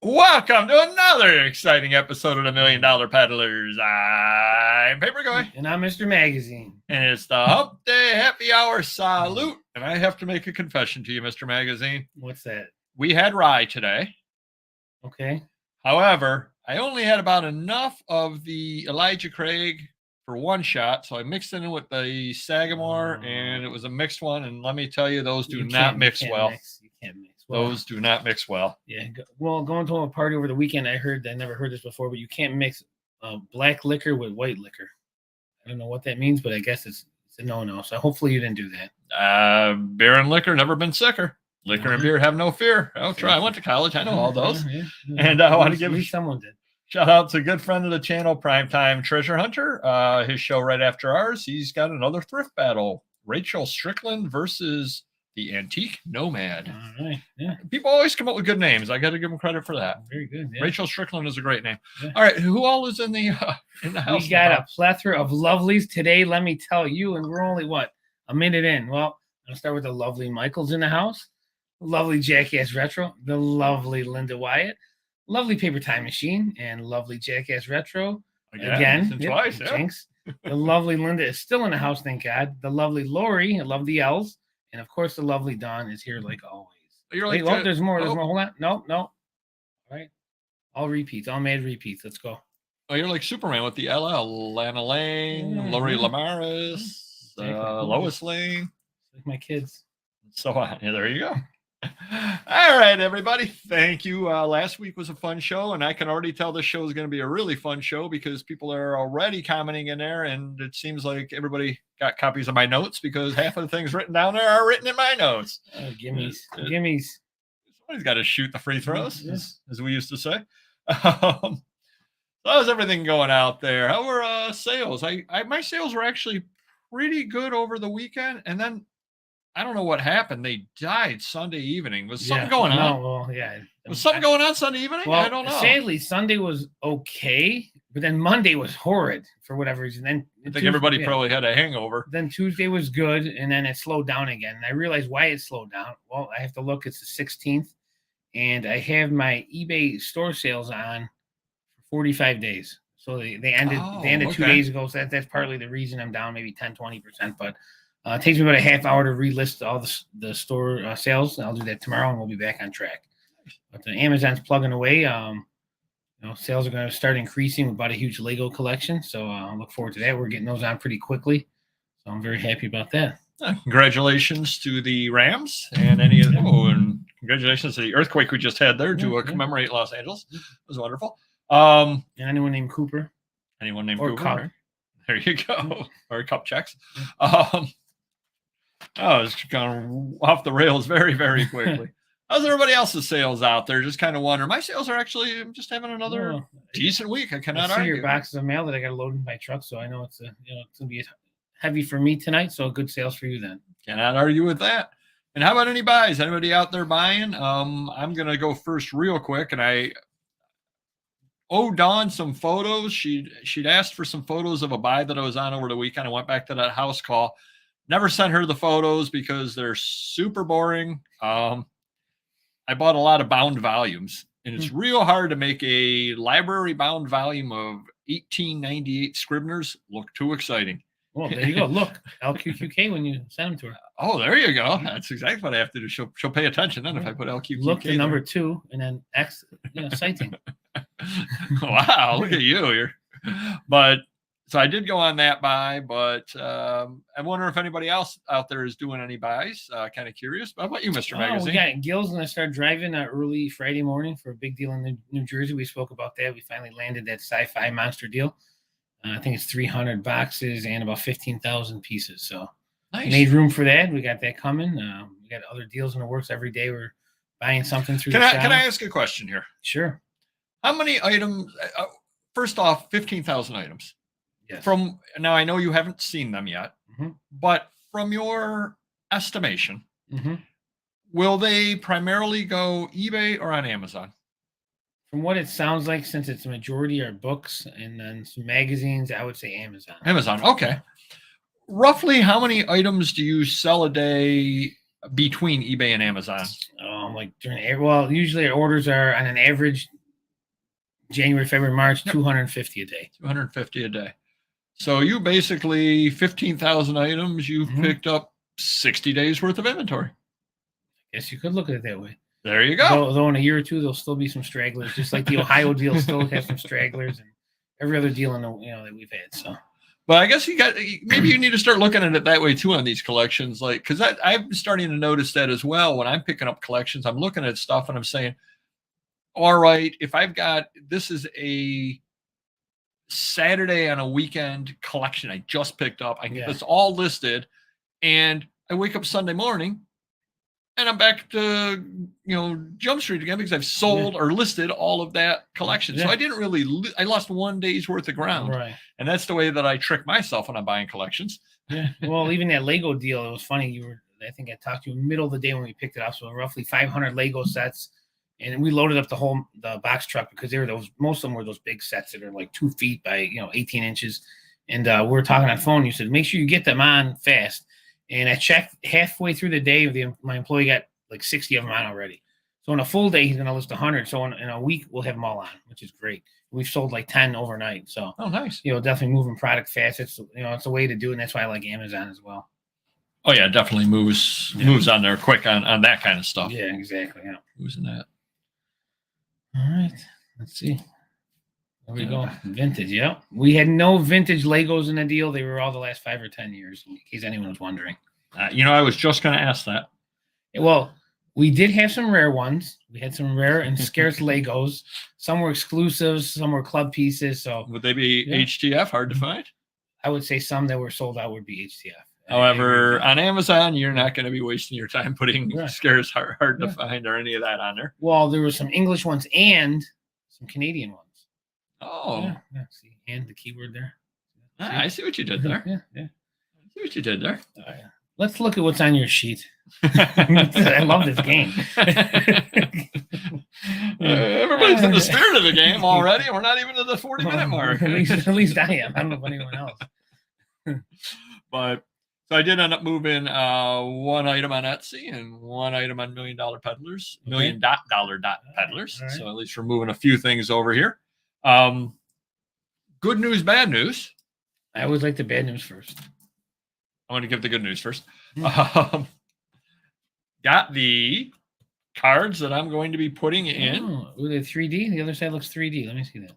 Welcome to another exciting episode of the $1 Million Peddlers. I'm Paper Guy. And I'm Mr. Magazine. And it's the Hump Day Happy Hour Salute. And I have to make a confession to you, Mr. Magazine. What's that? We had rye today. Okay. However, I only had about enough of the Elijah Craig for one shot. So I mixed it in with the Sagamore, and it was a mixed one. And let me tell you, those do not mix well. You can't mix. Well, those do not mix well. Yeah. Well, going to a party over the weekend, I never heard this before, but you can't mix black liquor with white liquor. I don't know what that means, but I guess it's a no-no. So hopefully you didn't do that. Beer and liquor, never been sicker. Liquor and beer, have no fear. I'll try. I went to college. I know all those. Yeah. And I want to give someone did. Shout out to a good friend of the channel, Primetime Treasure Hunter. His show right after ours. He's got another thrift battle. Rachel Strickland versus the Antique Nomad. All right. Yeah. People always come up with good names. I got to give them credit for that. Very good. Yeah. Rachel Strickland is a great name. Yeah. All right. Who all is in the house? We got a plethora of lovelies today, let me tell you. And we're only, a minute in. Well, I'm going to start with the lovely Michael's in the house. Lovely Jackass Retro. The lovely Linda Wyatt. Lovely Paper Time Machine. And lovely Jackass Retro. Again. Twice. Yeah. Jinx. The lovely Linda is still in the house, thank God. The lovely Lori. I love the L's. And of course, the lovely Dawn is here like always. You're like, there's more. There's more. Hold on. No. All right. All repeats. All mad repeats. Let's go. Oh, you're like Superman with the LL. Lana Lang, Lori Lamaris, Lois Lane. Like my kids. So on. Yeah, there you go. All right, everybody. Thank you. Last week was a fun show, and I can already tell this show is going to be a really fun show because people are already commenting in there, and it seems like everybody got copies of my notes because half of the things written down there are written in my notes. Gimmies. Somebody's got to shoot the free throws, as we used to say. So how's everything going out there? How were sales? My sales were actually pretty good over the weekend, and then I don't know what happened. They died Sunday evening. Was something going on? Well, yeah. Was something going on Sunday evening? Well, I don't know. Sadly, Sunday was okay, but then Monday was horrid for whatever reason. Then I think everybody probably had a hangover. Then Tuesday was good, and then it slowed down again. And I realized why it slowed down. Well, I have to look. It's the 16th, and I have my eBay store sales on for 45 days. So they ended 2 days ago. So that's partly the reason I'm down maybe 10-20%. But it takes me about a half hour to relist all the store sales. I'll do that tomorrow, and we'll be back on track. But the Amazon's plugging away. Sales are going to start increasing. We bought a huge Lego collection, so I look forward to that. We're getting those on pretty quickly, so I'm very happy about that. Congratulations to the Rams and and congratulations to the earthquake we just had there to commemorate Los Angeles. It was wonderful. And anyone named Cooper. Anyone named or Cooper. Cup. There you go. Or cup checks. It's gone off the rails very, very quickly. How's everybody else's sales out there? Just kind of wondering. My sales are actually just having another decent week. I cannot argue. Your boxes of mail that I got to load in my truck, so I know it's going to be heavy for me tonight. So good sales for you then. Cannot argue with that. And how about any buys? Anybody out there buying? I'm going to go first real quick, and I owe Dawn some photos. She'd asked for some photos of a buy that I was on over the weekend. I went back to that house call. Never sent her the photos because they're super boring. I bought a lot of bound volumes, and it's real hard to make a library bound volume of 1898 Scribners look too exciting. Well, there you go. Look, LQQK when you send them to her. Oh, there you go. That's exactly what I have to do. She'll pay attention then if I put LQQK. Look the number 2 and then X, citing. Wow, look at you. So I did go on that buy, but I wonder if anybody else out there is doing any buys. Kind of curious. How about you, Mr. Magazine? Gil's going to start driving early Friday morning for a big deal in New Jersey. We spoke about that. We finally landed that sci-fi monster deal. I think it's 300 boxes and about 15,000 pieces. So nice. Made room for that. We got that coming. We got other deals in the works every day. We're buying something through the shop. Can I ask a question here? Sure. How many items? First off, 15,000 items. Yes. From now, I know you haven't seen them yet, but from your estimation, will they primarily go eBay or on Amazon? From what it sounds like, since it's a majority are books and then some magazines, I would say Amazon. Amazon, okay. Roughly how many items do you sell a day between eBay and Amazon? Usually our orders are on an average January, February, March, 250 a day. 250 a day. So you basically 15,000 items. You've picked up 60 days worth of inventory. Yes, you could look at it that way. There you go. Though in a year or two, there'll still be some stragglers, just like the Ohio deal still has some stragglers, and every other deal that we've had. So, but I guess maybe you need to start looking at it that way too on these collections, like because I'm starting to notice that as well. When I'm picking up collections, I'm looking at stuff and I'm saying, all right, if I've got this is a Saturday on a weekend collection I just picked up, I get this all listed, and I wake up Sunday morning. And I'm back to, Jump Street again because I've sold or listed all of that collection. So I didn't really, I lost 1 day's worth of ground. Right. And that's the way that I trick myself when I'm buying collections. Yeah. Well, even that Lego deal, it was funny. I think I talked to you in the middle of the day when we picked it up. So roughly 500 Lego sets. And we loaded up the box truck because most of them were those big sets that are like 2 feet by, 18 inches. And we were talking on the phone. You said, make sure you get them on fast. And I checked halfway through the day. My employee got like 60 of them on already. So in a full day, he's going to list 100. So in a week, we'll have them all on, which is great. We've sold like 10 overnight. So, nice. Definitely moving product fast. It's a way to do it. And that's why I like Amazon as well. Oh, yeah, definitely moves on there quick on that kind of stuff. Yeah, exactly. Yeah. Moves in that. All right. Let's see. There we go. Vintage. Yeah. We had no vintage Legos in the deal. They were all the last 5 or 10 years, in case anyone was wondering. I was just going to ask that. Well, we did have some rare ones. We had some rare and scarce Legos. Some were exclusives. Some were club pieces. So would they be HTF? Hard to find? I would say some that were sold out would be HTF. However, on Amazon, you're not going to be wasting your time putting scarce, hard to find, or any of that on there. Well, there were some English ones and some Canadian ones. Oh, yeah. See, and the keyword there. I see what you did there. Yeah. I see what you did there. Let's look at what's on your sheet. I love this game. Everybody's in the spirit of the game already. We're not even to the 40-minute mark. At least I am. I don't know if anyone else. But so I did end up moving 1 item on Etsy and 1 item on $1 Million Peddlers, $1 Million Peddlers. Right. So at least we're moving a few things over here. Good news, bad news. I always like the bad news first. I want to give the good news first. Got the cards that I'm going to be putting in. Oh, they're 3D. The other side looks 3D. Let me see that.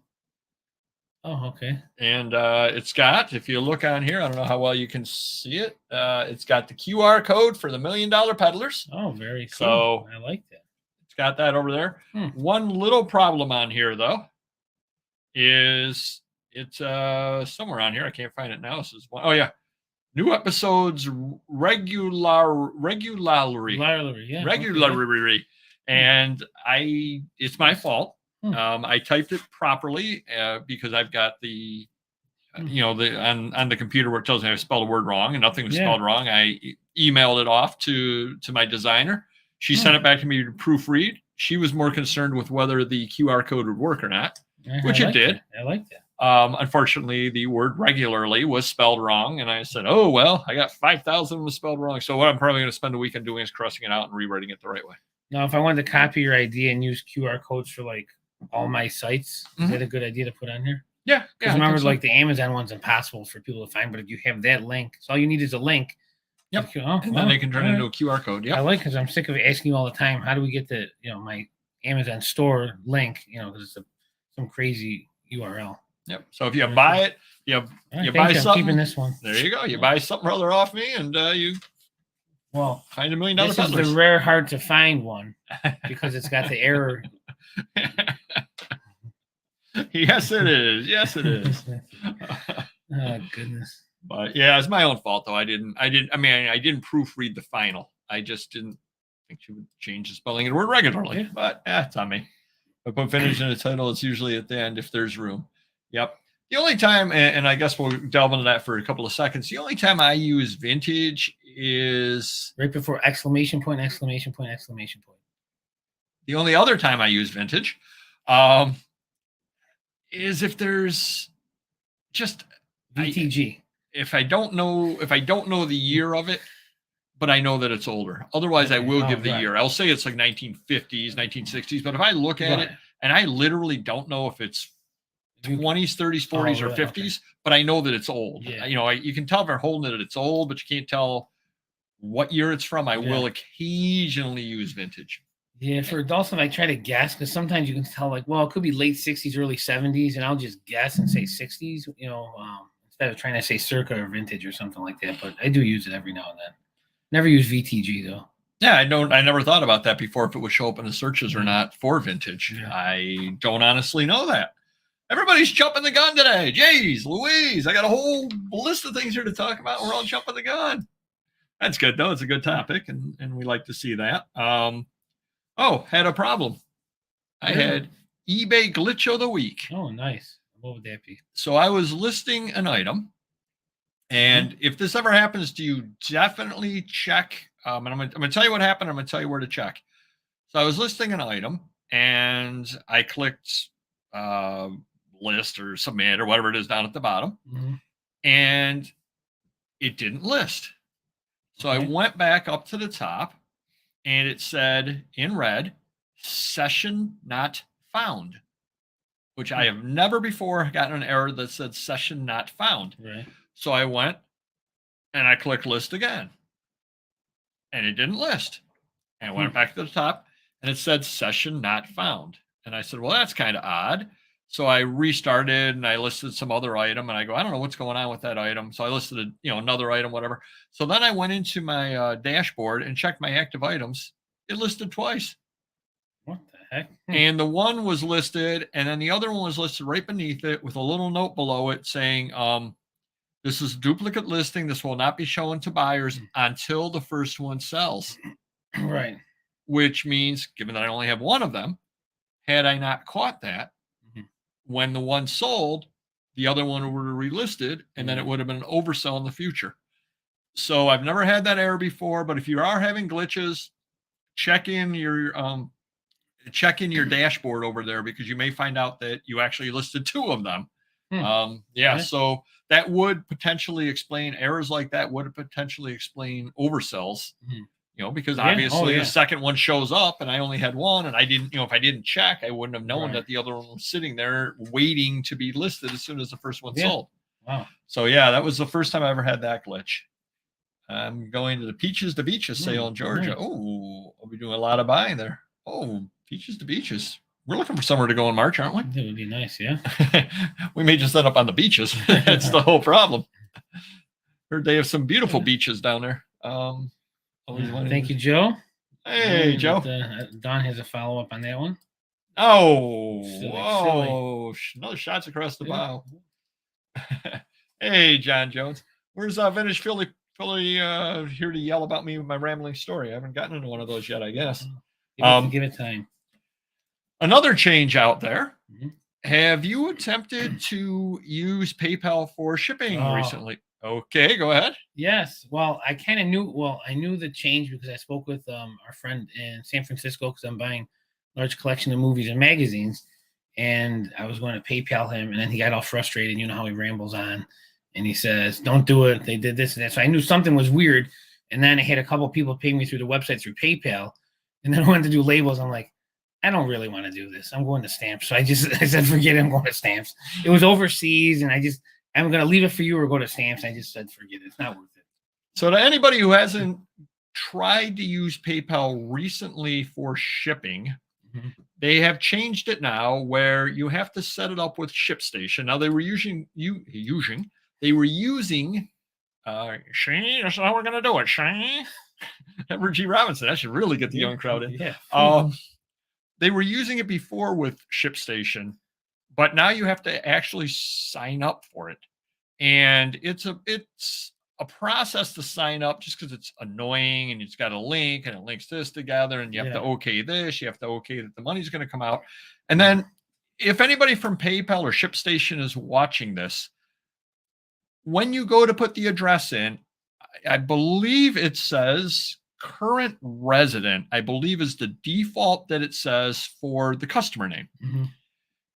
Oh, okay. And it's got, if you look on here, I don't know how well you can see it. It's got the QR code for the $1 Million Peddlers. Oh, very cool. So I like that. It's got that over there. One little problem on here, though, is it's somewhere on here. I can't find it now. This is one. Oh, yeah. New episodes regularly. And it's my fault. I typed it properly because I've got the on the computer where it tells me I spelled a word wrong and nothing was spelled wrong. I emailed it off to my designer. She sent it back to me to proofread. She was more concerned with whether the QR code would work or not, which it did. I like that. Unfortunately, the word regularly was spelled wrong. And I said, oh, well, I got 5,000 was spelled wrong. So what I'm probably going to spend a weekend doing is crossing it out and rewriting it the right way. Now, if I wanted to copy your idea and use QR codes for like all my sites, is that a good idea to put on here? Yeah. Because remember, like the Amazon one's impossible for people to find. But if you have that link, so all you need is a link. Yep. And then they can turn it into a QR code. Yeah. I like because I'm sick of asking you all the time, how do we get the, my Amazon store link, because it's some crazy URL. Yep. So if you buy it, you buy something. I'm keeping this one. There you go. You buy something rather off me, and you find $1 million. This is the rare, hard to find one because it's got the error. Yes, it is. Yes, it is. Oh goodness. But yeah, it's my own fault though. I didn't proofread the final. I just didn't think she would change the spelling of the word regularly. Yeah. But it's on me. If I put finish in the title, it's usually at the end if there's room. Yep. The only time, and I guess we'll delve into that for a couple of seconds. The only time I use vintage is right before exclamation point, exclamation point, exclamation point. The only other time I use vintage is if there's just VTG. If I don't know the year of it, but I know that it's older. Otherwise, I will give the year. I'll say it's like 1950s, 1960s. But if I look at it and I literally don't know if it's 20s, 30s, 40s, or 50s, but I know that it's old. Yeah. You can tell if they're holding it, it's old, but you can't tell what year it's from. I will occasionally use vintage. Yeah, for adults, I try to guess, because sometimes you can tell, like, well, it could be late 60s, early 70s, and I'll just guess and say 60s, instead of trying to say circa or vintage or something like that. But I do use it every now and then. Never use VTG, though. Yeah, I never thought about that before, if it would show up in the searches or not for vintage. Yeah. I don't honestly know that. Everybody's jumping the gun today. Jeez Louise, I got a whole list of things here to talk about. We're all jumping the gun. That's good, though. It's a good topic, and we like to see that. Had a problem. I had eBay glitch of the week. Oh, nice. What would that be? So I was listing an item, and if this ever happens to you, definitely check. And I'm gonna tell you what happened. I'm gonna tell you where to check. So I was listing an item, and I clicked list or submit or whatever it is down at the bottom, and it didn't list. So I went back up to the top, and it said in red, session not found, which I have never before gotten an error that said session not found. Right. So I went and I clicked list again, and it didn't list. And I went back to the top, and it said session not found. And I said, well, that's kind of odd. So I restarted, and I listed some other item, and I go, I don't know what's going on with that item. So I listed another item, whatever. So then I went into my dashboard and checked my active items. It listed twice. What the heck? And the one was listed, and then the other one was listed right beneath it with a little note below it saying, this is a duplicate listing. This will not be shown to buyers until the first one sells. Right. Which means, given that I only have one of them, had I not caught that, when the one sold, the other one would have relisted, and then it would have been an oversell in the future. So I've never had that error before, but if you are having glitches, check in your dashboard over there, because you may find out that you actually listed two of them. So that would potentially explain errors like that, would potentially explain oversells. Because obviously the second one shows up and I only had one, and I didn't, if I didn't check, I wouldn't have known that the other one was sitting there waiting to be listed as soon as the first one sold. Wow. So that was the first time I ever had that glitch. I'm going to the Peaches to Beaches sale in Georgia. Nice. Oh, I'll be doing a lot of buying there. Oh, Peaches to Beaches. We're looking for somewhere to go in March, aren't we? That would be nice, yeah. We may just end up on the beaches. That's the whole problem. Heard they have some beautiful beaches down there. Thank you, Joe. Hey, Joe. Don has a follow-up on that one. Oh, whoa. Another shots across the bow. Hey, John Jones. Where's Vintage Philly here to yell about me with my rambling story? I haven't gotten into one of those yet, I guess. Give it time. Another change out there. Have you attempted to use PayPal for shipping recently? Okay, go ahead. Yes. Well, I kind of knew. Well, I knew the change because I spoke with our friend in San Francisco, because I'm buying a large collection of movies and magazines, and I was going to PayPal him, and then he got all frustrated. You know how he rambles on, and he says, "Don't do it. They did this and that." So I knew something was weird, and then I had a couple people pay me through the website through PayPal, and then I wanted to do labels. I'm like, I don't really want to do this. I'm going to Stamps. So I said, forget it. I'm going to Stamps. It was overseas, and I'm going to leave it for you or go to Stamps. I just said, forget it. It's not worth it. So to anybody who hasn't tried to use PayPal recently for shipping, they have changed it now where you have to set it up with ShipStation. Now they were using Shane. That's how we're going to do it, Shane. Edward G. Robinson. I should really get the young crowd in. Yeah. They were using it before with ShipStation, but now you have to actually sign up for it. And it's a process to sign up, just because it's annoying, and it's got a link, and it links this together, and you have to okay this, you have to okay that the money's going to come out. And then if anybody from PayPal or ShipStation is watching this, when you go to put the address in, I believe it says current resident, I believe, is the default that it says for the customer name.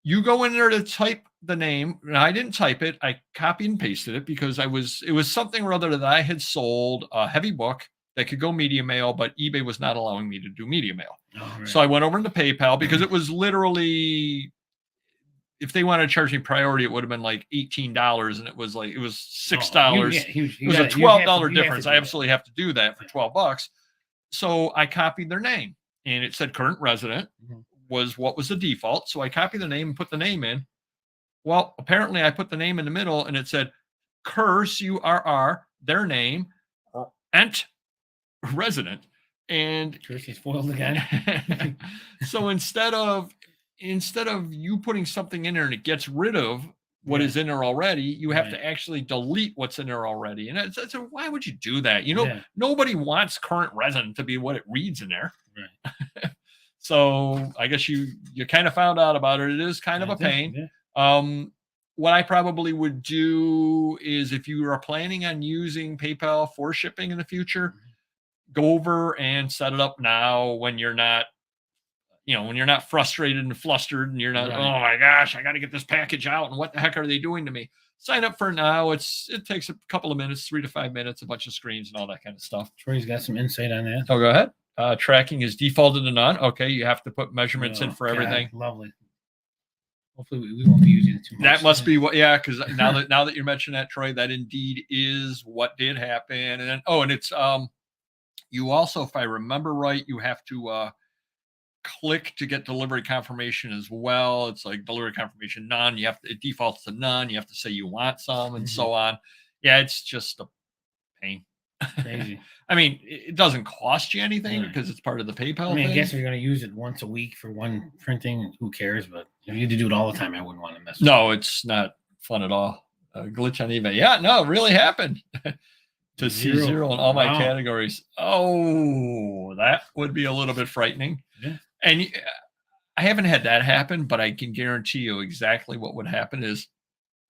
You go in there to type the name. Now, I didn't type it. I copied and pasted it because it was something or other that I had sold, a heavy book, that could go media mail, but eBay was not allowing me to do media mail. Oh, right. So I went over into PayPal because it was literally, if they wanted to charge me priority, it would have been like $18, and it was $6. It was a $12 difference. I absolutely have to do that for $12. So I copied their name, and it said current resident was what was the default. So I copied the name and put the name in. Well, apparently I put the name in the middle, and it said CURR, their name, ent resident. And He's spoiled again. So instead of you putting something in there and it gets rid of what is in there already, you have to actually delete what's in there already. And it's why would you do that? Nobody wants current resident to be what it reads in there. Right. So I guess you kind of found out about it. It is kind of a pain. What I probably would do is, if you are planning on using PayPal for shipping in the future, go over and set it up now when you're not, when you're not frustrated and flustered and you're not, oh my gosh, I got to get this package out. And what the heck are they doing to me? Sign up for now. It takes a couple of minutes, 3 to 5 minutes, a bunch of screens and all that kind of stuff. Troy's got some insight on that. Oh, go ahead. Tracking is defaulted to none. Okay. You have to put measurements in for everything. Lovely. Hopefully we won't be using it too much. That must be what, because now that you mentioned that, Troy, that indeed is what did happen. And then, and it's, you also, if I remember right, you have to click to get delivery confirmation as well. It's like delivery confirmation none. It defaults to none. You have to say you want some and so on. Yeah, it's just a pain. Crazy. I mean, it doesn't cost you anything because it's part of the PayPal thing. I guess if you're going to use it once a week for one printing, who cares? But if you had to do it all the time, I wouldn't want to mess with it. No, it's not fun at all. Glitch on eBay. Yeah, no, it really happened. To CZUR in all my categories. Oh, that would be a little bit frightening. Yeah. And I haven't had that happen, but I can guarantee you exactly what would happen is,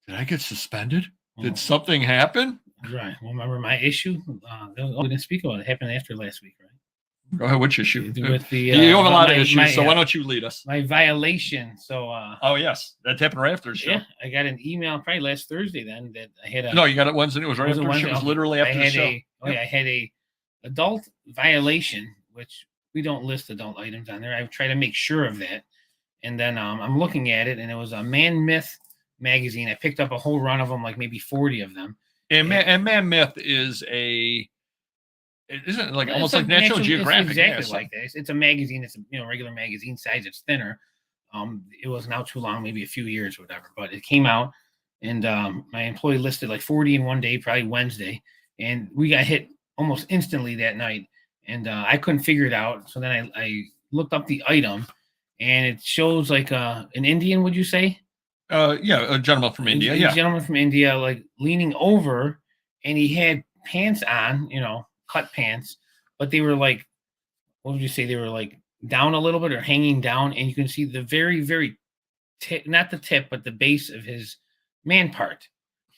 did I get suspended? Did something happen? Right. Well, remember my issue? We didn't speak about it. It happened after last week, right? Go ahead. Which issue? With the, you have a lot of issues, so why don't you lead us? My violation. So. Oh, yes. That happened right after the show. Yeah. I got an email probably last Thursday then that I had a. No, you got it Wednesday. It was right after the show. It was literally after the show. I had a adult violation, which we don't list adult items on there. I try to make sure of that. And then I'm looking at it, and it was a Man Myth magazine. I picked up a whole run of them, like maybe 40 of them. And Man Myth is isn't it like almost like National Geographic? It's exactly like that. It's a magazine. It's a regular magazine size. It's thinner. It was now too long, maybe a few years or whatever. But it came out, and my employee listed like 40 in one day, probably Wednesday, and we got hit almost instantly that night. And I couldn't figure it out. So then I looked up the item, and it shows like an Indian. Would you say? Yeah, a gentleman from India. A gentleman from India, like leaning over, and he had pants on, cut pants, but they were like, what would you say? They were like down a little bit or hanging down, and you can see the very, very tip, not the tip, but the base of his man part.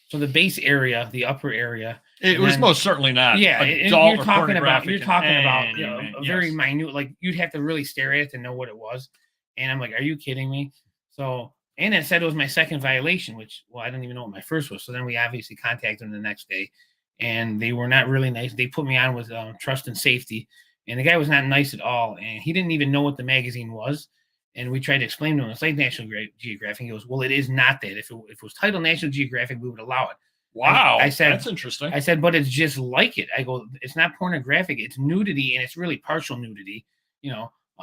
So the base area, the upper area. It was most certainly not. Yeah, you're talking about a very minute. Like you'd have to really stare at it to know what it was. And I'm like, are you kidding me? So. And it said it was my second violation, which, I didn't even know what my first was. So then we obviously contacted them the next day, and they were not really nice. They put me on with trust and safety, and the guy was not nice at all. And he didn't even know what the magazine was. And we tried to explain to him, it's like National Geographic. He goes, well, it is not that. If it was titled National Geographic, we would allow it. Wow. I said, that's interesting. I said, but it's just like it. I go, it's not pornographic. It's nudity, and it's really partial nudity,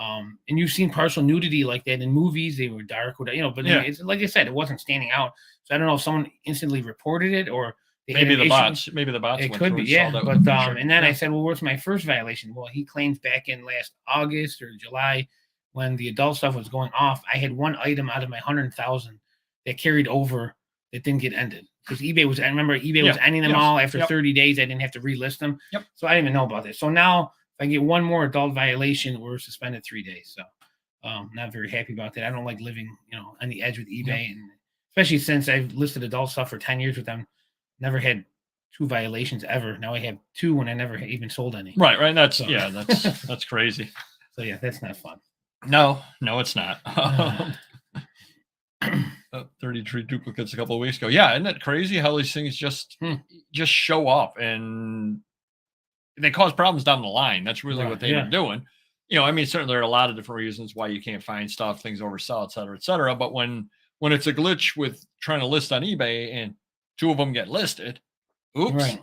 and you've seen partial nudity like that in movies. They were dark, but it's like I said, it wasn't standing out. So I don't know if someone instantly reported it or maybe the bots. It could be, yeah. But and then I said, well, what's my first violation? Well, he claims back in last August or July when the adult stuff was going off, I had one item out of my 100,000 that carried over that didn't get ended because eBay was. I remember eBay was ending them all after 30 days. I didn't have to relist them. Yep. So I didn't even know about this. So now. If I get one more adult violation, we're suspended 3 days. So not very happy about that. I don't like living, on the edge with eBay, and especially since I've listed adult stuff for 10 years with them, never had 2 violations ever. Now I have 2 when I never even sold any. Right. That's crazy. So yeah, that's not fun. No, it's not. 33 duplicates a couple of weeks ago. Yeah, isn't that crazy how these things just show up? And they cause problems down the line. That's really Right, what they end up doing. I mean, certainly there are a lot of different reasons why you can't find stuff, things oversell, et cetera, et cetera. But when it's a glitch with trying to list on eBay and two of them get listed, oops. Right.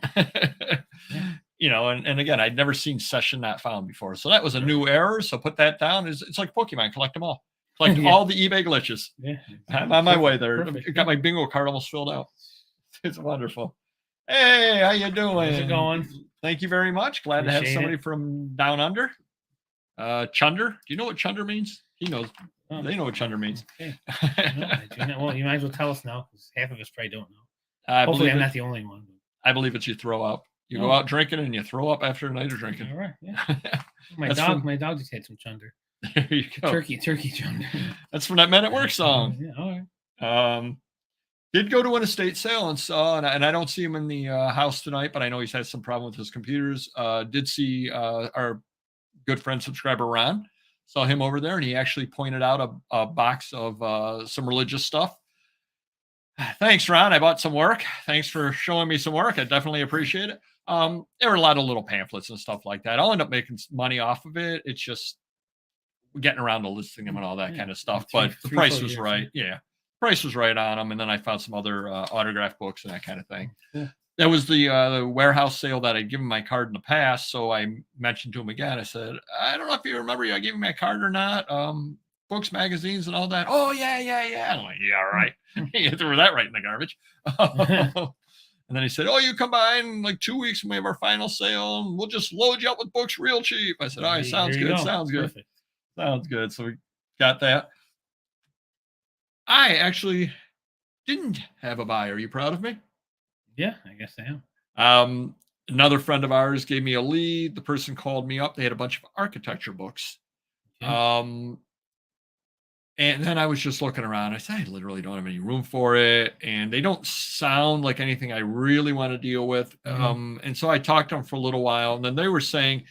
Yeah. And again, I'd never seen session not found before. So that was a new error. So put that down. It's like Pokemon, collect them all. Collect Yeah. all the eBay glitches. Yeah. I'm on my way there. Perfect. I got my bingo card almost filled out. It's wonderful. Hey, how you doing? How's it going? Thank you very much. Glad to have Appreciate somebody from down under. Chunder. Do you know what Chunder means? He knows. Oh, They know what Chunder means. okay. No, I do not. Well, you might as well tell us now, because half of us probably don't know. I Hopefully, I'm believe not the only one. I believe it's you throw up. You go Oh. out drinking and you throw up after a night of drinking. All right. Yeah. My That's dog. from- My dog just had some chunder. There you go. Turkey chunder. That's from that Men at Work song. Yeah. All right. Did go to an estate sale and saw, and I don't see him in the house tonight, but I know he's had some problem with his computers. Did see our good friend subscriber Ron. Saw him over there, and he actually pointed out a box of some religious stuff. Thanks, Ron. I bought some work. Thanks for showing me some work. I definitely appreciate it. There were a lot of little pamphlets and stuff like that. I'll end up making money off of it. It's just getting around to listing them and all that Yeah, kind of stuff. three- But the three, price 4 was years, right. Yeah. Price was right on them. And then I found some other autograph books and that kind of thing. Yeah. That was the warehouse sale that I'd given my card in the past. So I mentioned to him again, I said, I don't know if you remember I gave you my card or not. Books, magazines, and all that. Oh, yeah. I'm like, yeah, all right. You threw that right in the garbage. And then he said, oh, you come by in like 2 weeks and we have our final sale and we'll just load you up with books real cheap. I said, all right, sounds There you good. go. Sounds good. Perfect. Sounds good. So we got that. I actually didn't have a buyer. Are you proud of me? Yeah, I guess I am. Another friend of ours gave me a lead. The person called me up. They had a bunch of architecture books. Okay. And then I was just looking around. I said, I literally don't have any room for it. And they don't sound like anything I really want to deal with. And so I talked to them for a little while. And then they were saying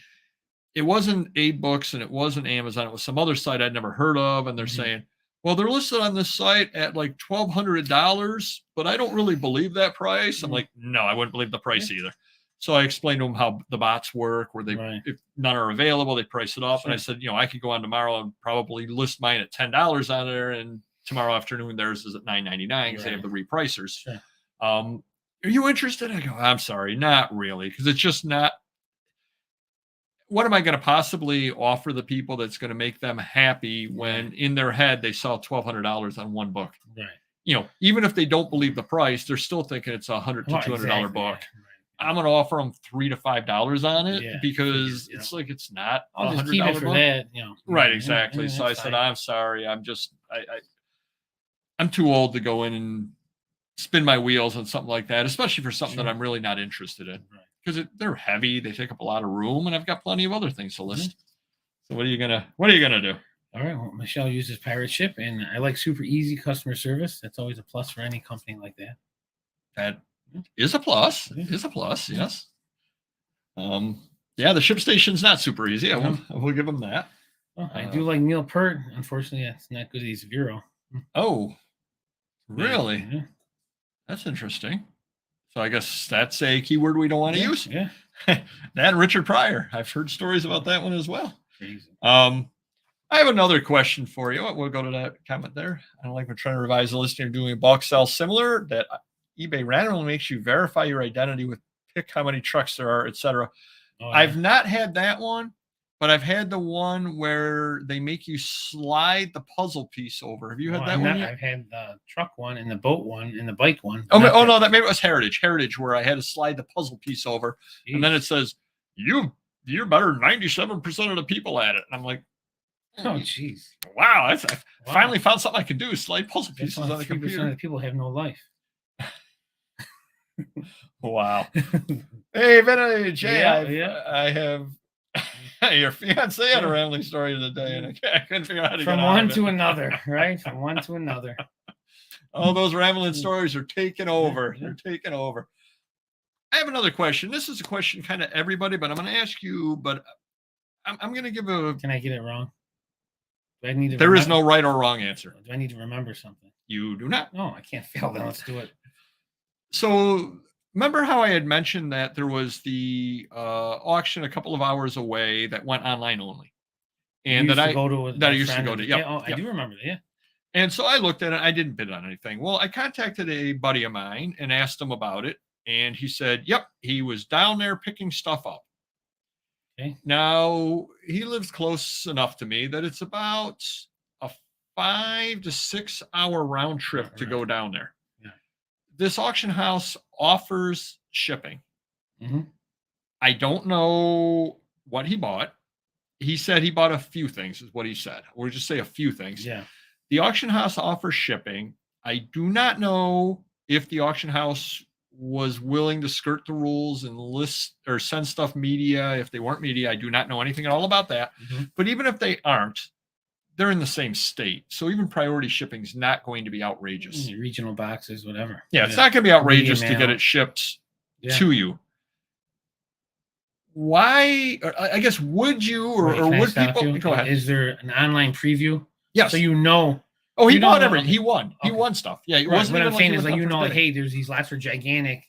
it wasn't A Books and it wasn't Amazon. It was some other site I'd never heard of. And they're saying, well, they're listed on this site at like $1,200, but I don't really believe that price. I'm like, no, I wouldn't believe the price either. So I explained to them how the bots work, where if none are available, they price it off. Sure. And I said, I could go on tomorrow and probably list mine at $10 on there. And tomorrow afternoon, theirs is at $9.99 because they have the repricers. Sure. Are you interested? I go, I'm sorry, not really. Because it's just not. What am I going to possibly offer the people that's going to make them happy when in their head they saw $1,200 on one book? Right. Even if they don't believe the price, they're still thinking it's $100 to $200 book. Yeah. I'm going to offer them $3 to $5 on it Yeah, because yeah. it's like it's not I'll just $100 keep it for book. that. Right, exactly. Yeah, So I that's said, fine. I'm sorry. I'm too old to go in and spin my wheels on something like that, especially for something that I'm really not interested in. Right. Because they're heavy, they take up a lot of room, and I've got plenty of other things to list. So what are you gonna do? All right. Well, Michelle uses Pirate Ship, and I like super easy customer service. That's always a plus for any company like that. That is a plus. It is a plus. Yes. Yeah, the ship station's not super easy. I will give them that. Well, I do like Neil Peart. Unfortunately, it's not good. He's Vero. Oh, really? Yeah. That's interesting. So I guess that's a keyword we don't want to use. Yeah. That and Richard Pryor. I've heard stories about that one as well. Crazy. I have another question for you. We'll go to that comment there. I don't like we're trying to revise the listing of doing a bulk sell similar that eBay randomly makes you verify your identity with pick how many trucks there are, etc. Oh, I've not had that one, but I've had the one where they make you slide the puzzle piece over. Have you had that one yet? I've had the truck one and the boat one and the bike one. Oh no, that maybe it was Heritage, where I had to slide the puzzle piece over, and then it says you're better than 97% of the people at it. And I'm like, oh jeez, wow, I finally found something I could do: slide puzzle pieces on the 3% computer. of the people have no life. Wow. Hey, Vintage. Hey, Yeah. I have your fiance had a rambling story of the day, and I couldn't figure out how to From get out one of it. to another, right? From one to another. All those rambling stories are taking over. Yeah. They're taking over. I have another question. This is a question kind of everybody, but I'm going to ask you, but I'm going to give a. Can I get it wrong? Do I need to? There is no right or wrong answer. Do I need to remember something? You do not. No, I can't fail. Then let's do it. So remember how I had mentioned that there was the auction a couple of hours away that went online only, You and used to go to with that I my used to friend go and to. yeah, Yep, oh, I yep. do remember that, yeah. And so I looked at it. I didn't bid on anything. Well, I contacted a buddy of mine and asked him about it, and he said, "Yep, he was down there picking stuff up." Okay. Now he lives close enough to me that it's about a 5 to 6 hour round trip to go Right. down there. Yeah. This auction house offers shipping. Mhm. I don't know what he bought. He said he bought a few things, is what he said. We'll just say a few things. Yeah. The auction house offers shipping. I do not know if the auction house was willing to skirt the rules and list or send stuff media. If they weren't media, I do not know anything at all about that. Mhm. But even if they aren't, they're in the same state. So even priority shipping is not going to be outrageous. Regional boxes, whatever. Yeah, it's not going to be outrageous to Media get mail. it shipped Yeah. to you. Why, or I guess, would you or, Right, or can I would stop people you? go ahead? Is there an online preview? Yes. So you know. Oh, he you don't bought know- everything. He won. He Okay. won stuff. Yeah, it Right, wasn't what even I'm like saying he is, went like, up for like, bid. hey, there's these lots are gigantic.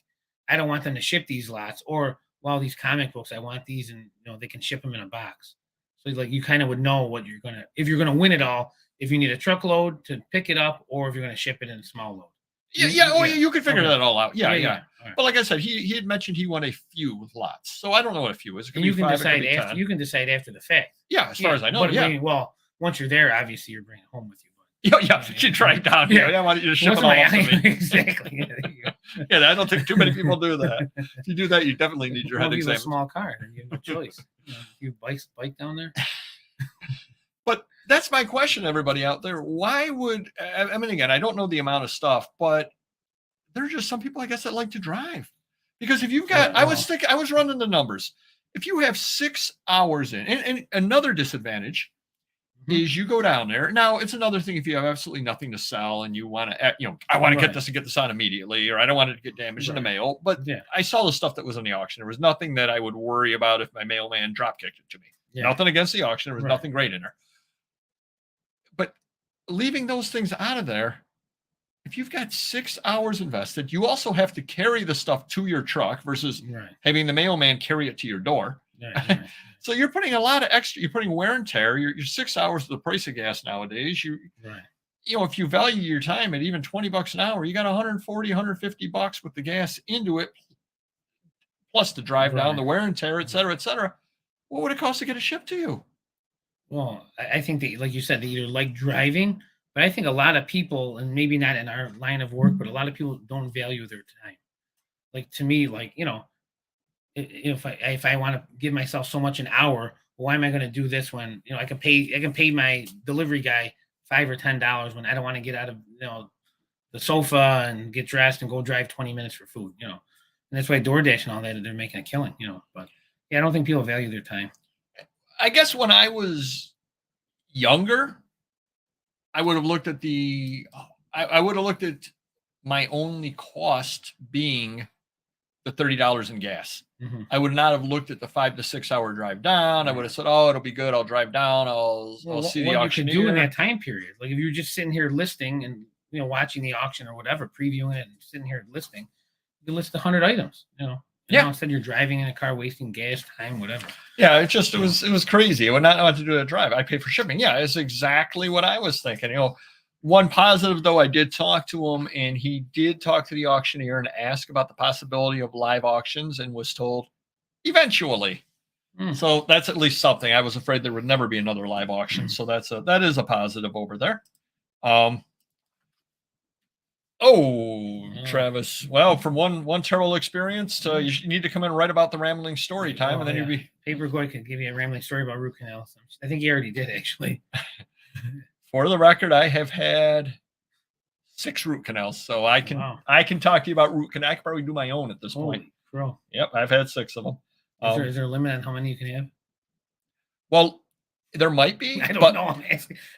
I don't want them to ship these lots, or well, these comic books, I want these, and they can ship them in a box. So like you kind of would know what you're gonna if you're gonna win it all. If you need a truckload to pick it up, or if you're gonna ship it in a small load. Yeah. Oh, you can figure Okay. that all out. Yeah. All right. But like I said, he had mentioned he won a few lots. So I don't know what a few is. It could And be you can 5, it decide could be after 10. you can decide after the fact. Yeah, as far as I know. But Yeah. well, once you're there, obviously you're bringing it home with you. Yeah. You drive down here. I want you to ship it all up to me. Exactly. Yeah, there you go. Yeah, I don't think too many people do that. If you do that, you definitely need your head Well, if you have a examined. small car, then you have no choice. You bike down there. But that's my question, everybody out there. Why would I mean, again, I don't know the amount of stuff, but there are just some people, I guess, that like to drive. Because if you've got, Yeah, I was running the numbers. If you have 6 hours in, and another disadvantage is you go down there. Now, it's another thing if you have absolutely nothing to sell and you want to, I want to get this and get this on immediately, or I don't want it to get damaged in the mail. But Yeah. I saw the stuff that was on the auction. There was nothing that I would worry about if my mailman drop kicked it to me. Yeah. Nothing against the auction. There was Right. nothing great in there. But leaving those things out of there, if you've got 6 hours invested, you also have to carry the stuff to your truck versus Right. having the mailman carry it to your door. Right. So you're putting a lot of extra, you're putting wear and tear. You're 6 hours of the price of gas nowadays. Right. If you value your time at even $20 an hour, you got 140, $150 with the gas into it, plus the drive down, the wear and tear, et cetera, et cetera. What would it cost to get it shipped to you? Well, I think that, like you said, they either like driving, but I think a lot of people, and maybe not in our line of work, but a lot of people don't value their time. Like to me, like if I want to give myself so much an hour, why am I going to do this when I can pay my delivery guy $5 or $10 when I don't want to get out of the sofa and get dressed and go drive 20 minutes for food, and that's why DoorDash and all that, they're making a killing, but yeah, I don't think people value their time. I guess when I was younger, I would have looked at I would have looked at my only cost being the $30 in gas. Mm-hmm. I would not have looked at the 5 to 6 hour drive down. I would have said, "Oh, it'll be good. I'll drive down. I'll see the what auctioneer." you could do in that time period, like if you're just sitting here listing and watching the auction or whatever, previewing it and sitting here listing, you can list 100 items. Instead you're driving in a car, wasting gas, time, whatever. Yeah, it was crazy. I would not know what to do to drive. I pay for shipping. Yeah, it's exactly what I was thinking. One positive though, I did talk to him, and he did talk to the auctioneer and ask about the possibility of live auctions, and was told eventually. So that's at least something. I was afraid there would never be another live auction. So that is a positive over there. Travis. Well, from one terrible experience to you need to come in right about the rambling story time, and then you'll be. Paperboy could give you a rambling story about root canals. I think he already did, actually. For the record, I have had 6 root canals, so I can talk to you about root canal. I can probably do my own at this point. Bro. Yep, I've had 6 of them. Is there a limit on how many you can have? Well, there might be. I don't know.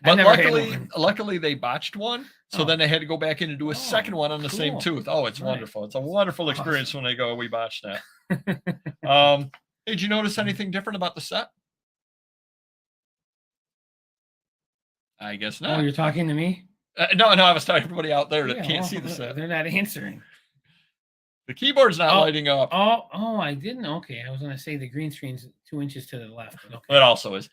But luckily they botched one, so then they had to go back in and do a second one on the same tooth. Oh, it's wonderful. It's a wonderful experience when they go, "We botched that." Did you notice anything different about the set? I guess not. Oh, you're talking to me? No, I was talking to everybody out there that can't see the set. They're not answering. The keyboard's not Oh, lighting up. Oh, I didn't. Okay, I was gonna say the green screen's 2 inches to the left. But okay. It also is.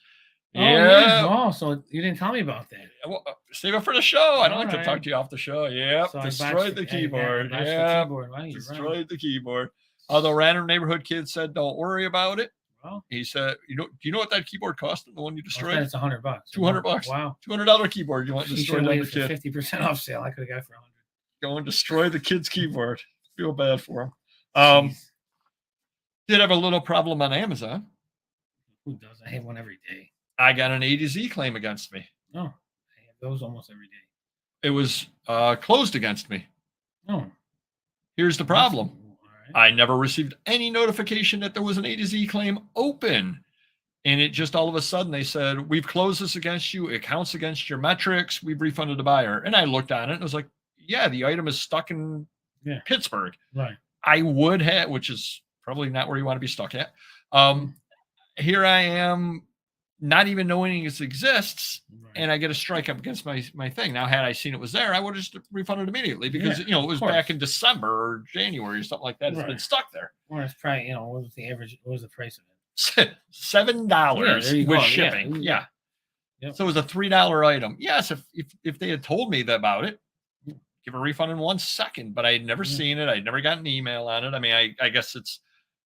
Oh yeah. Yeah. Oh, so you didn't tell me about that. Well, save it for the show. I don't like to talk Alright. to you off the show. Yep. So I Destroyed botched the I keyboard. botched the Yeah. keyboard. Wow, you're right. Destroyed the keyboard. Although random neighborhood kid said, "Don't worry about it." Well, He said, "Do you know what that keyboard cost? The one you I destroyed? said it's $100. $200. Wow. $200 keyboard. You want to You destroy should have the waited for kid? 50% off sale. I could have got it for 100. Go and destroy the kid's keyboard. Feel bad for him. Jeez. Did have a little problem on Amazon. Who does? I have one every day. I got an A to Z claim against me. Oh, I have those almost every day. It was closed against me. Oh, Here's the problem. all right. I never received any notification that there was an A to Z claim open. And it just all of a sudden they said, "We've closed this against you. It counts against your metrics. We've refunded the buyer." And I looked on it and I was like, yeah, the item is stuck in Pittsburgh. Right. I would have, which is probably not where you want to be stuck at. Here I am, not even knowing it exists, Right. and I get a strike up against my thing. Now, had I seen it was there, I would have just refunded immediately because it was back in December or January or something like that. It's been stuck there. Or it's probably, what was the average? What was the price of it? $7 with shipping. Yeah. Yep. So it was a $3 item. Yes, if they had told me about it, give a refund in 1 second, but I had never seen it. I'd never gotten an email on it. I mean, I guess it's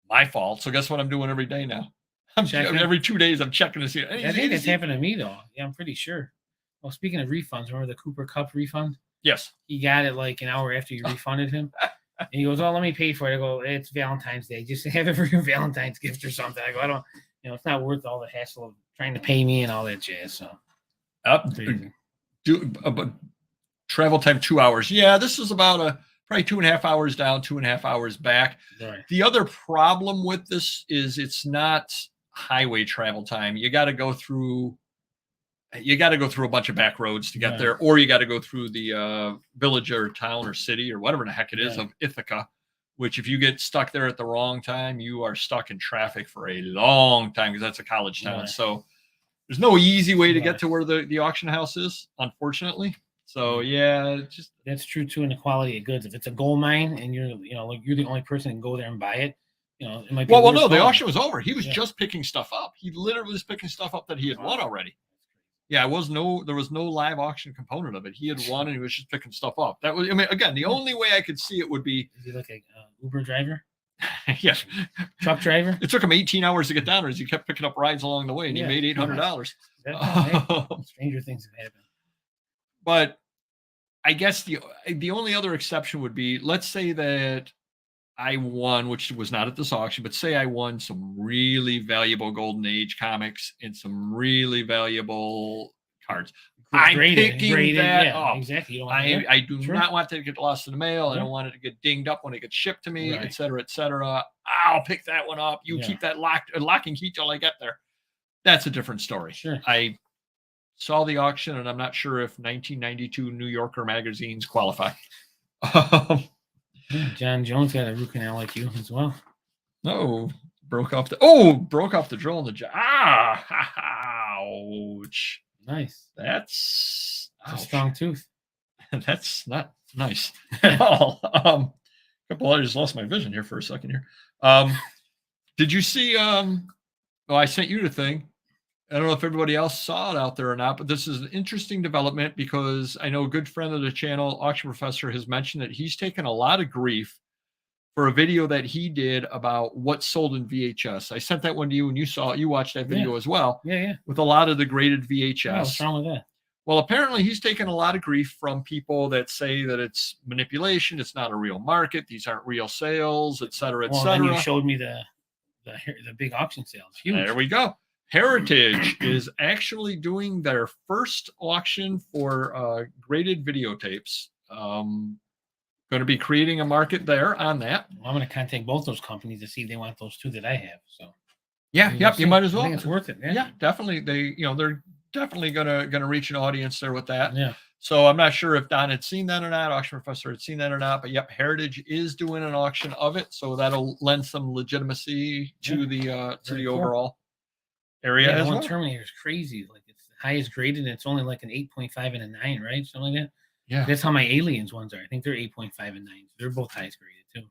my fault. So guess what I'm doing every day now? Every 2 days I'm checking to see. I think it's happened to me though. Yeah, I'm pretty sure. Well, speaking of refunds, remember the Cooper Cup refund? Yes. He got it like an hour after you refunded him. And he goes, "Oh, let me pay for it." I go, "It's Valentine's Day. Just have it for your Valentine's gift or something." I go, "I don't, it's not worth all the hassle of trying to pay me and all that jazz." So travel time 2 hours. Yeah, this is about probably 2.5 hours down, 2.5 hours back. Right. The other problem with this is it's not highway travel time. You got to go through a bunch of back roads to get there, or you got to go through the village or town or city or whatever the heck it is of Ithaca, which if you get stuck there at the wrong time, you are stuck in traffic for a long time because that's a college town. Right. So there's no easy way to get to where the auction house is, unfortunately. So yeah, that's true too in the quality of goods. If it's a gold mine and you're the only person that can go there and buy it, it might be. Well, no, the auction was over. He was just picking stuff up. He literally was picking stuff up that he had won already. Yeah, there was no live auction component of it. He had won and he was just picking stuff up. That was, again, the only way I could see it would be. Is he like a Uber driver? Yes. Truck driver? It took him 18 hours to get down there as he kept picking up rides along the way, and he made $800. Stranger things have happened. But I guess the only other exception would be, let's say that I won, which was not at this auction, but say I won some really valuable Golden Age comics and some really valuable cards. I'm picking that up. Exactly. I do not want that to get lost in the mail. I don't want it to get dinged up when it gets shipped to me, et cetera, et cetera. I'll pick that one up. You keep that lock and key till I get there. That's a different story. Sure. I saw the auction, and I'm not sure if 1992 New Yorker magazines qualify. John Jones got a root canal like you as well. No, broke off the drill in the jaw. Ouch. Nice. That's a strong tooth. That's not nice at all. I just lost my vision here for a second here. Did you see I sent you the thing. I don't know if everybody else saw it out there or not, but this is an interesting development because I know a good friend of the channel, Auction Professor, has mentioned that he's taken a lot of grief for a video that he did about what sold in VHS. I sent that one to you and you watched that video as well. Yeah. With a lot of the graded VHS. What's wrong with that? Well, apparently he's taken a lot of grief from people that say that it's manipulation. It's not a real market. These aren't real sales, et cetera, et cetera. And you showed me the big auction sales. Huge. There we go. Heritage is actually doing their first auction for graded videotapes. Going to be creating a market there on that. Well, I'm going to contact both those companies to see if they want those two that I have. So you might as well. I think it's worth it. Yeah, definitely. They're definitely gonna reach an audience there with that. Yeah. So I'm not sure if Don had seen that or not, Auction Professor had seen that or not, but yep, Heritage is doing an auction of it, so that'll lend some legitimacy to the overall area. Yeah, as well. Terminator is crazy. Like it's the highest graded, and it's only like an 8.5 and a 9, right? Something like that. Yeah. That's how my Aliens ones are. I think they're 8.5 and 9. They're both highest graded too.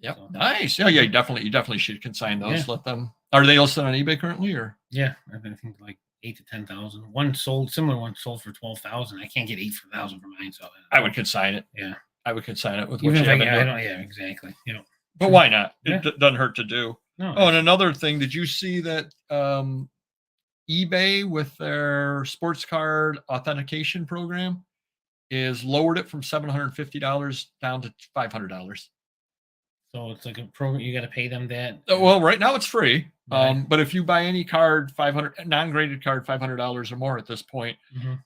Yep. So, Nice. Yeah. You definitely should consign those. Yeah. Let them. Are they listed on eBay currently, or? yeah, I think like 8 to 10,000. One sold, similar one sold for 12,000. I can't get 8 for 1,000 for mine, so I would consign it. yeah. I would consign it with what Even you if have I been doing. don't, yeah, exactly. You know, But why not? Yeah. It doesn't hurt to do. no, Oh, and another thing, did you see that eBay with their sports card authentication program is lowered it from $750 down to $500? so it's like a program. You got to pay them that. Well, right now it's free. Right. But if you buy any card, non-graded card, $500 or more at this point, Mhm.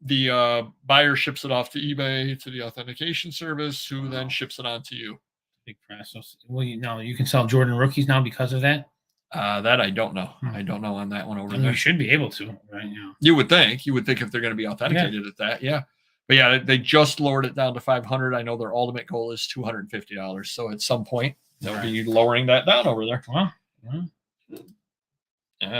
the buyer ships it off to eBay to the authentication service, who then Wow. ships it on to you. Big process. Well, you can sell Jordan rookies now because of that. That I don't know. Hmm. I don't know on that one over I mean, there. you should be able to, right? You know. You would think if they're going to be authenticated at that, yeah. But yeah, they just lowered it down to 500. I know their ultimate goal is $250. So at some point they'll be lowering that down over there. Well,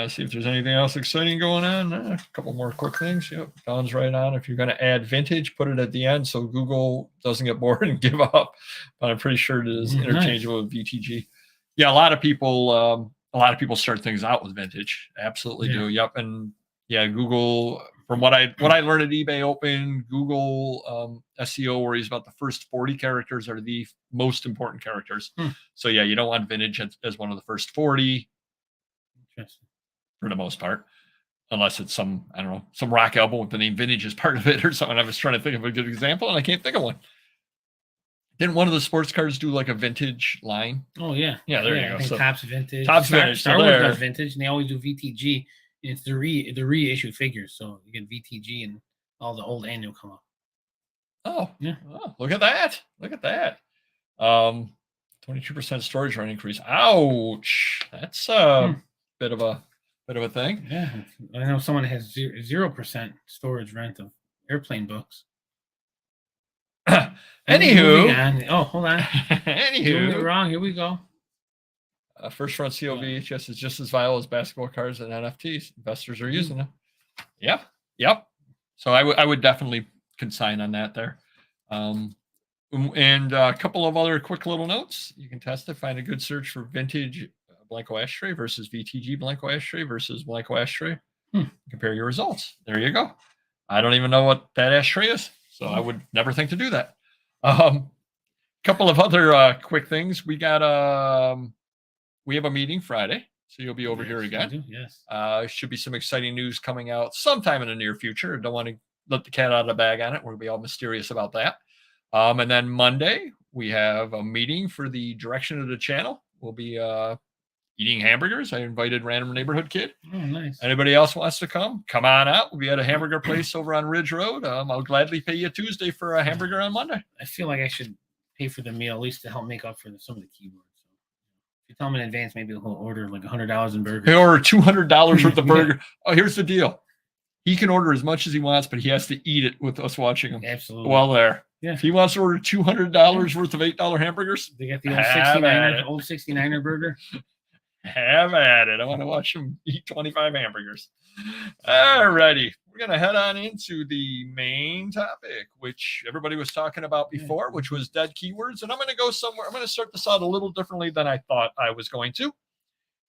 See if there's anything else exciting going on. A couple more quick things. Yep, Don's right on. If you're going to add vintage, put it at the end so Google doesn't get bored and give up. But I'm pretty sure it is interchangeable with VTG. Yeah, a lot of people start things out with vintage. Absolutely do. Yep, and yeah, Google. From what I learned at eBay Open, Google SEO worries about the first 40 characters are the most important characters. So yeah, you don't want vintage as one of the first 40. For the most part, unless it's some rock album with the name vintage as part of it or something. I was trying to think of a good example and I can't think of one. Didn't one of the sports cards do like a vintage line? Oh yeah, yeah. There you go. I think So, Topps vintage. Vintage. Star Wars does vintage, and they always do VTG. And it's the reissued figures, so you get VTG and all the old and new come up. Oh yeah. Oh, look at that. 22% storage rent increase. Ouch. That's bit of a thing. Yeah, I know someone has 0% storage rent of airplane books. Anywho, hold on. Anywho, doing it wrong. Here we go. First run COVHS is just as viable as basketball cards and NFTs. Investors are using them. Yep. So I would definitely consign on that there. And a couple of other quick little notes. You can test it. Find a good search for vintage Blanco ashtray versus VTG Blanco ashtray versus Blanco ashtray. Compare your results. There you go. I don't even know what that ashtray is, so I would never think to do that. Couple of other quick things. We have a meeting Friday, so you'll be over here again. Yes. Should be some exciting news coming out sometime in the near future. Don't want to let the cat out of the bag on it. We're gonna be all mysterious about that. And then Monday we have a meeting for the direction of the channel. We'll be eating hamburgers. I invited Random Neighborhood Kid. Oh, nice. Anybody else wants to come on out. We'll be at a hamburger place over on Ridge Road. I'll gladly pay you Tuesday for a hamburger on Monday. I feel like I should pay for the meal at least to help make up for some of the keywords. So if you tell them in advance, maybe he'll order like $100 in burgers. He'll order $200 worth of burger. Oh, here's the deal. He can order as much as he wants, but he has to eat it with us watching him. Absolutely. While there. Yeah. If he wants to order $200 worth of $8 hamburgers, they got the old 69er burger. Have at it. I want to watch him eat 25 hamburgers. All righty. We're going to head on into the main topic, which everybody was talking about before, which was dead keywords. And I'm going to go somewhere. I'm going to start this out a little differently than I thought I was going to.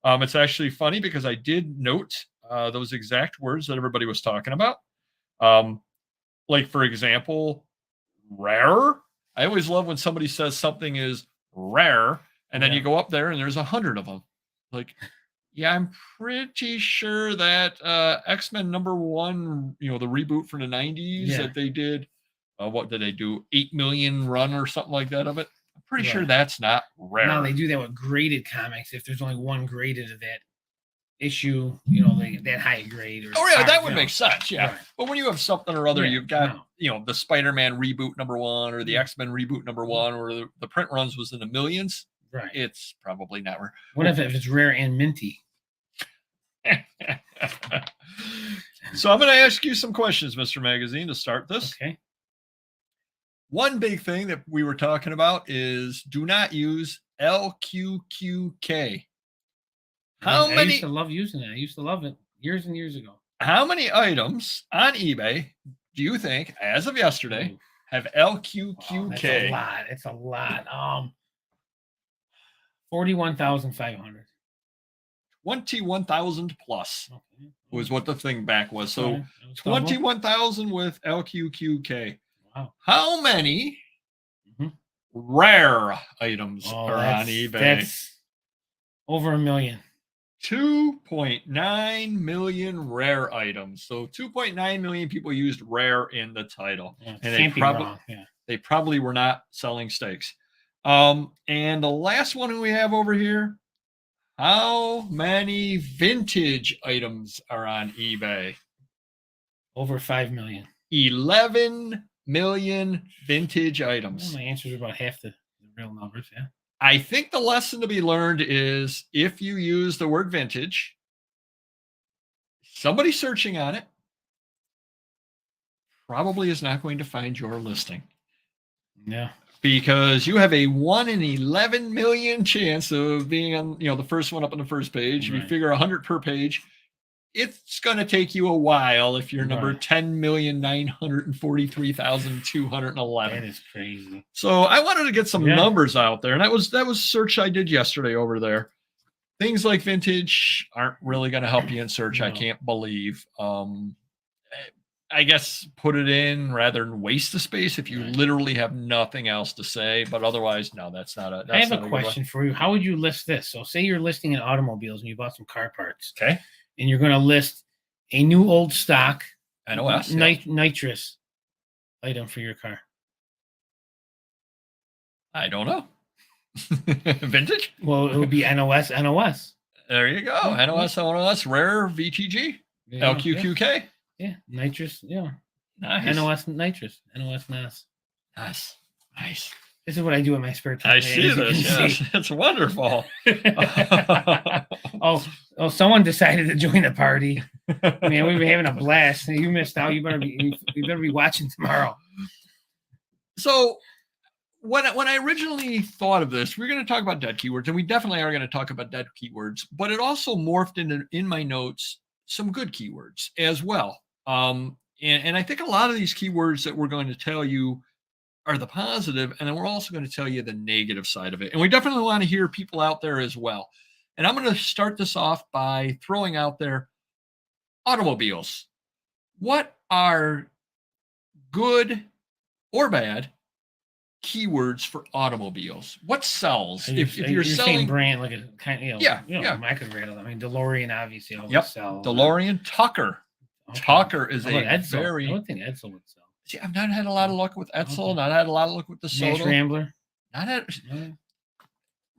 It's actually funny because I did note those exact words that everybody was talking about. Like, for example, rare. I always love when somebody says something is rare, and then you go up there and there's 100 of them. Like, yeah, I'm pretty sure that X-Men #1, the reboot from the 90s that they did, what did they do? 8 million run or something like that of it. I'm pretty sure that's not rare. No, they do that with graded comics. If there's only one graded of that issue, that high grade. That would make sense. Yeah. Right. But when you have something or other, you've got, the Spider-Man reboot #1 or the X-Men reboot #1 or the print runs was in the millions. Right. It's probably not rare. What if it's rare and minty? So I'm going to ask you some questions, Mr. Magazine, to start this. Okay. One big thing that we were talking about is do not use LQQK. I used to love using it. I used to love it years and years ago. How many items on eBay do you think, as of yesterday, have LQQK? It's a lot. 41,500. 21,000 plus Okay. was what the thing back was. So Alright, that was double. 21,000 with LQQK. Wow. How many Mhm. rare items Oh, are on eBay? That's over 1 million. 2.9 million rare items. So 2.9 million people used rare in the title. Yeah, And can't be wrong. Yeah. they probably were not selling steaks. And the last one we have over here, how many vintage items are on eBay? Over 5 million. 11 million vintage Well, items. my answers are about half the real numbers. Yeah. I think the lesson to be learned is if you use the word vintage, somebody searching on it probably is not going to find your listing. Yeah. Because you have a 1 in 11 million chance of being on, the first one up on the first page. If you Right. figure 100 per page, it's going to take you a while if you're number Right. 10,943,211. That is crazy. So I wanted to get some Yeah. numbers out there, and that was search I did yesterday over there. Things like vintage aren't really going to help you in search. I No. can't believe. I guess put it in rather than waste the space if you Right. literally have nothing else to say. But otherwise, no, that's not a. I have not a good way. question for you. How would you list this? So, say you're listing in automobiles and you bought some car parts, Okay. and you're going to list a new old stock NOS. Yeah. nitrous item for your car. I don't know. Vintage? Well, it would be NOS. There you go. Yeah. NOS, rare VTG, Yeah, LQQK. Yeah, nitrous. Yeah, Nice. NOS nitrous. NOS NAS. Nice. This is what I do in my spare time. I see this. Yes, it's wonderful. oh, someone decided to join the party. Man, we've been having a blast. You missed out. You better be watching tomorrow. So when I originally thought of this, we're going to talk about dead keywords, and we definitely are going to talk about dead keywords, but it also morphed into, in my notes, some good keywords as well. And I think a lot of these keywords that we're going to tell you are the positive, and then we're also going to tell you the negative side of it. And we definitely want to hear people out there as well. And I'm going to start this off by throwing out there automobiles. What are good or bad keywords for automobiles? What sells? If you're selling saying brand, like a kind of, yeah. I could rattle. I mean, DeLorean obviously always Yep. sell. DeLorean, Tucker. Okay. Tucker is How about a Edsel? very. I don't think Edsel would sell. See, I've not had a lot of luck with Edsel. Okay. Not had a lot of luck with the Nash Soto. Rambler. Not had. No.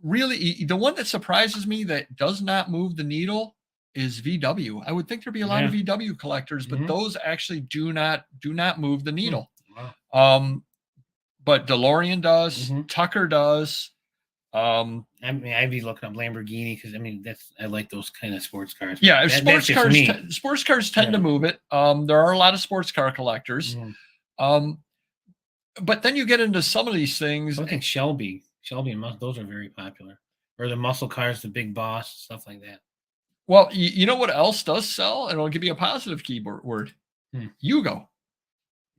Really, the one that surprises me that does not move the needle is VW. I would think there'd be a lot of VW collectors, but those actually do not move the needle. Wow. But DeLorean does. Tucker does. I mean, I'd be looking up Lamborghini because I like those kind of sports cars. Yeah, sports cars tend to move it. There are a lot of sports car collectors. But then you get into some of these things. I think Shelby and those are very popular. Or the muscle cars, the Big Boss, stuff like that. Well, you know what else does sell? And it'll give you a positive keyword word. Yugo.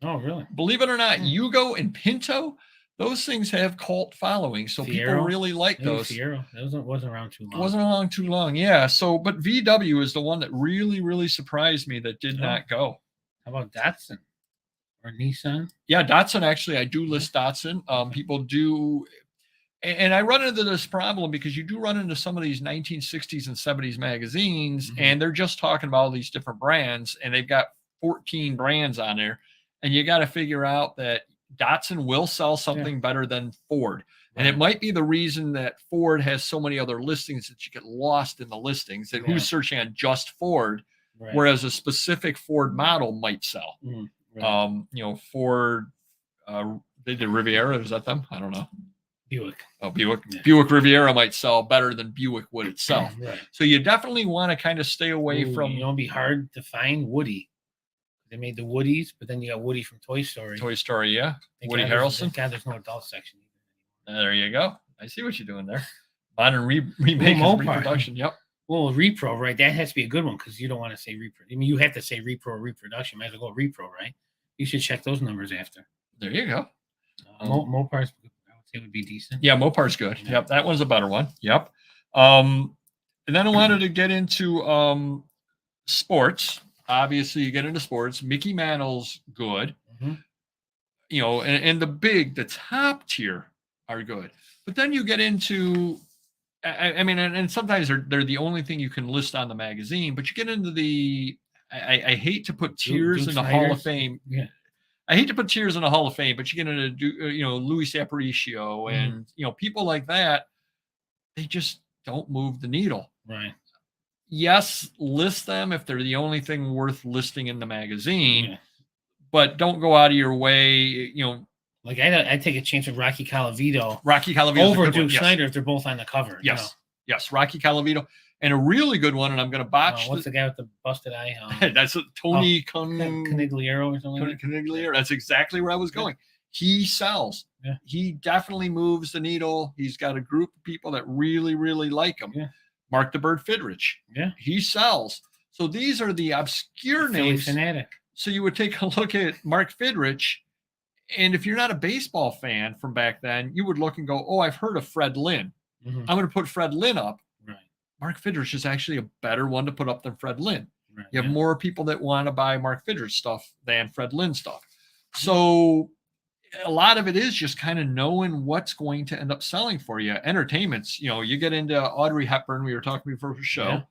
Oh, really? Believe it or not, Yugo and Pinto, those things have cult followings. So people really like those. Fiero. That wasn't around too long. It wasn't around too long. Yeah. So, but VW is the one that really, really surprised me that did not go. How about Datsun or Nissan? Yeah, Datsun. Actually, I do list Datsun. People do. And I run into this problem because you do run into some of these 1960s and 70s magazines, and they're just talking about all these different brands, and they've got 14 brands on there. And you got to figure out that Datsun will sell something better than Ford. And it might be the reason that Ford has so many other listings that you get lost in the listings, that who's searching on just Ford, whereas a specific Ford model might sell. Ford, they did Riviera. Is that them? I don't know. Buick. Oh, Buick. Yeah. Buick Riviera might sell better than Buick would itself. So you definitely want to kind of stay away from. It'll be hard to find Woody. They made the Woodies, but then you got Woody from Toy Story. Yeah. Woody Harrelson. God, there's no adult section. There you go. I see what you're doing there. Modern remake and reproduction. Yep. Well, repro, right? That has to be a good one because you don't want to say repro. I mean, you have to say repro reproduction. Might as well go repro, right? You should check those numbers after. There you go. Mopar's, I would It would be decent. Yeah, Mopar's good. Yeah. Yep, that one's a better one. Yep. And then I wanted to get into sports. Obviously, you get into sports. Mickey Mantle's good. Mm-hmm. You know, and the top tier are good. But then you get into, I mean, and sometimes they're the only thing you can list on the magazine. But you get into I hate to put tiers Duke in the Hall of Snyder's? Fame. Yeah. I hate to put tiers in the Hall of Fame, but you get into Louis Aparicio and people like that. They just don't move the needle. Right. Yes, list them if they're the only thing worth listing in the magazine, but don't go out of your way. Like I take a chance with Rocky Colavito over Duke Snyder if they're both on the cover. Yes, yes, Rocky Colavito, and a really good one. And I'm going to botch. What's the guy with the busted eye? That's Tony Canigliaro or something. Canigliaro. That's exactly where I was going. He sells. Yeah. He definitely moves the needle. He's got a group of people that really, really like him. Yeah. Mark the Bird Fidrich. Yeah. He sells. So these are the obscure names. Fanatic. So you would take a look at Mark Fidrich, and if you're not a baseball fan from back then, you would look and go, "Oh, I've heard of Fred Lynn. Mm-hmm. I'm going to put Fred Lynn up." Right. Mark Fidrich is actually a better one to put up than Fred Lynn. Right. You have more people that want to buy Mark Fidrich stuff than Fred Lynn stuff. So a lot of it is just kind of knowing what's going to end up selling for you. Entertainments, you get into Audrey Hepburn. We were talking before the show. Yeah.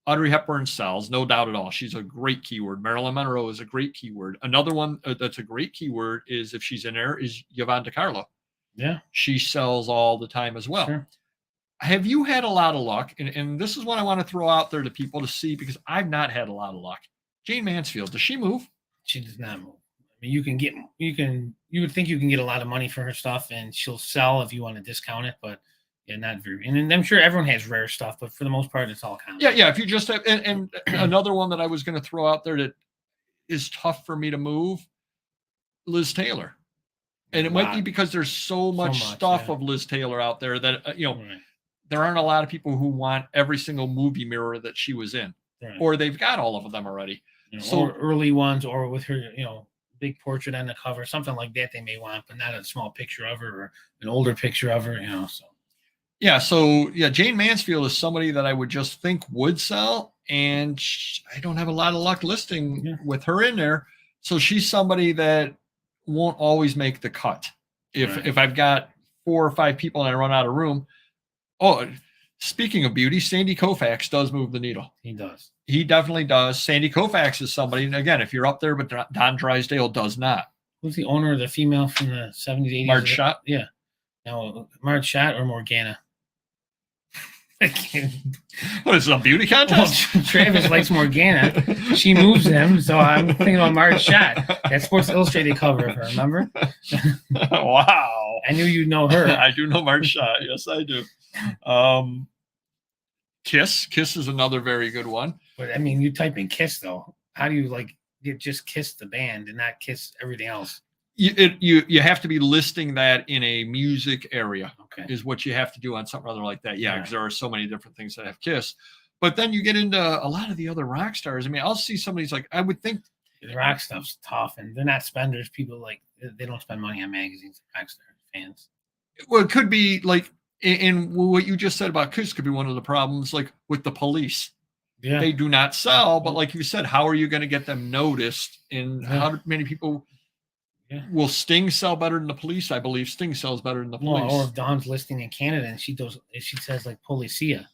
Audrey Hepburn sells, no doubt at all. She's a great keyword. Marilyn Monroe is a great keyword. Another one that's a great keyword is, if she's in there, is Yvonne DiCarlo. Yeah. She sells all the time as well. Sure. Have you had a lot of luck? And this is what I want to throw out there to people to see, because I've not had a lot of luck. Jane Mansfield, does she move? She does not move. I mean, you would think you can get a lot of money for her stuff, and she'll sell if you want to discount it, but yeah, not very. And I'm sure everyone has rare stuff, but for the most part, it's all common. Yeah. If you just have, and another one that I was going to throw out there that is tough for me to move, Liz Taylor. And it might be because there's so much stuff of Liz Taylor out there that, Right. there aren't a lot of people who want every single movie mirror that she was in, Right. or they've got all of them already. Or early ones, or with her, big portrait on the cover, something like that they may want, but not a small picture of her or an older picture of her, so. So Jane Mansfield is somebody that I would just think would sell, and I don't have a lot of luck listing with her in there. So she's somebody that won't always make the cut. If I've got 4 or 5 people and I run out of room. Oh, speaking of beauty, Sandy Koufax does move the needle. He does. He definitely does. Sandy Koufax is somebody, and again, if you're up there, but Don Drysdale does not. Who's the owner of the female from the 70s, 80s? Marge Schott? Yeah. Now, Marge Schott or Morgana? What is it, a beauty contest? Well, Travis likes Morgana. She moves him, so I'm thinking about Marge Schott. That Sports Illustrated cover of her, remember? Wow. I knew you'd know her. I do know Marge Schott. Yes, I do. Kiss is another very good one. But I mean, you type in Kiss, though. How do you just Kiss the band and not Kiss everything else? You have to be listing that in a music area. Okay. Is what you have to do on something other like that. Yeah, because there are so many different things that have Kiss. But then you get into a lot of the other rock stars. I mean, I'll see somebody's like, I would think the rock stuff's tough, and they're not spenders. People they don't spend money on magazines. Rock star fans. Well, it could be like, and what you just said about Kiss could be one of the problems, like with the Police. Yeah. They do not sell, but like you said, how are you going to get them noticed? And how many people will Sting sell better than the Police? I believe Sting sells better than the Police. Or if Dawn's listing in Canada and she says like Policia.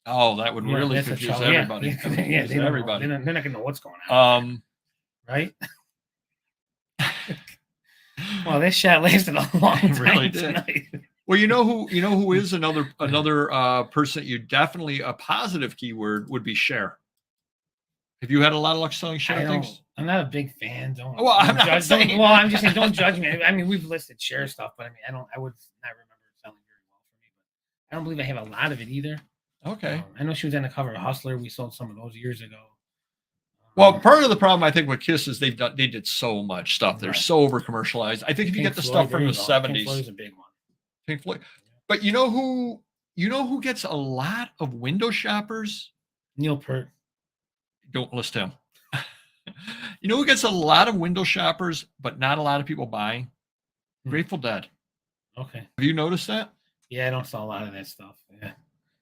Oh, that would really confuse everybody. Yeah, everybody. They're not going to know what's going on. Right? Well, this shot lasted a long time. It really did. Tonight. Well, you know who is another person that you definitely, a positive keyword would be share. Have you had a lot of luck selling share things? I'm not a big fan. I'm just saying, don't judge me. I mean, we've listed share stuff, but I mean, I would not remember it selling very well for me. But I don't believe I have a lot of it either. Okay. I know she was on the cover of Hustler. We sold some of those years ago. Well, part of the problem I think with Kiss is they did so much stuff. They're so over commercialized. I think if you get the stuff from the 70s, Pink Floyd is a big one. Pink Floyd. But you know who gets a lot of window shoppers? Neil Peart. Don't list him. You know who gets a lot of window shoppers, but not a lot of people buying? Grateful Dead. Okay. Have you noticed that? Yeah, I don't sell a lot of that stuff. Yeah.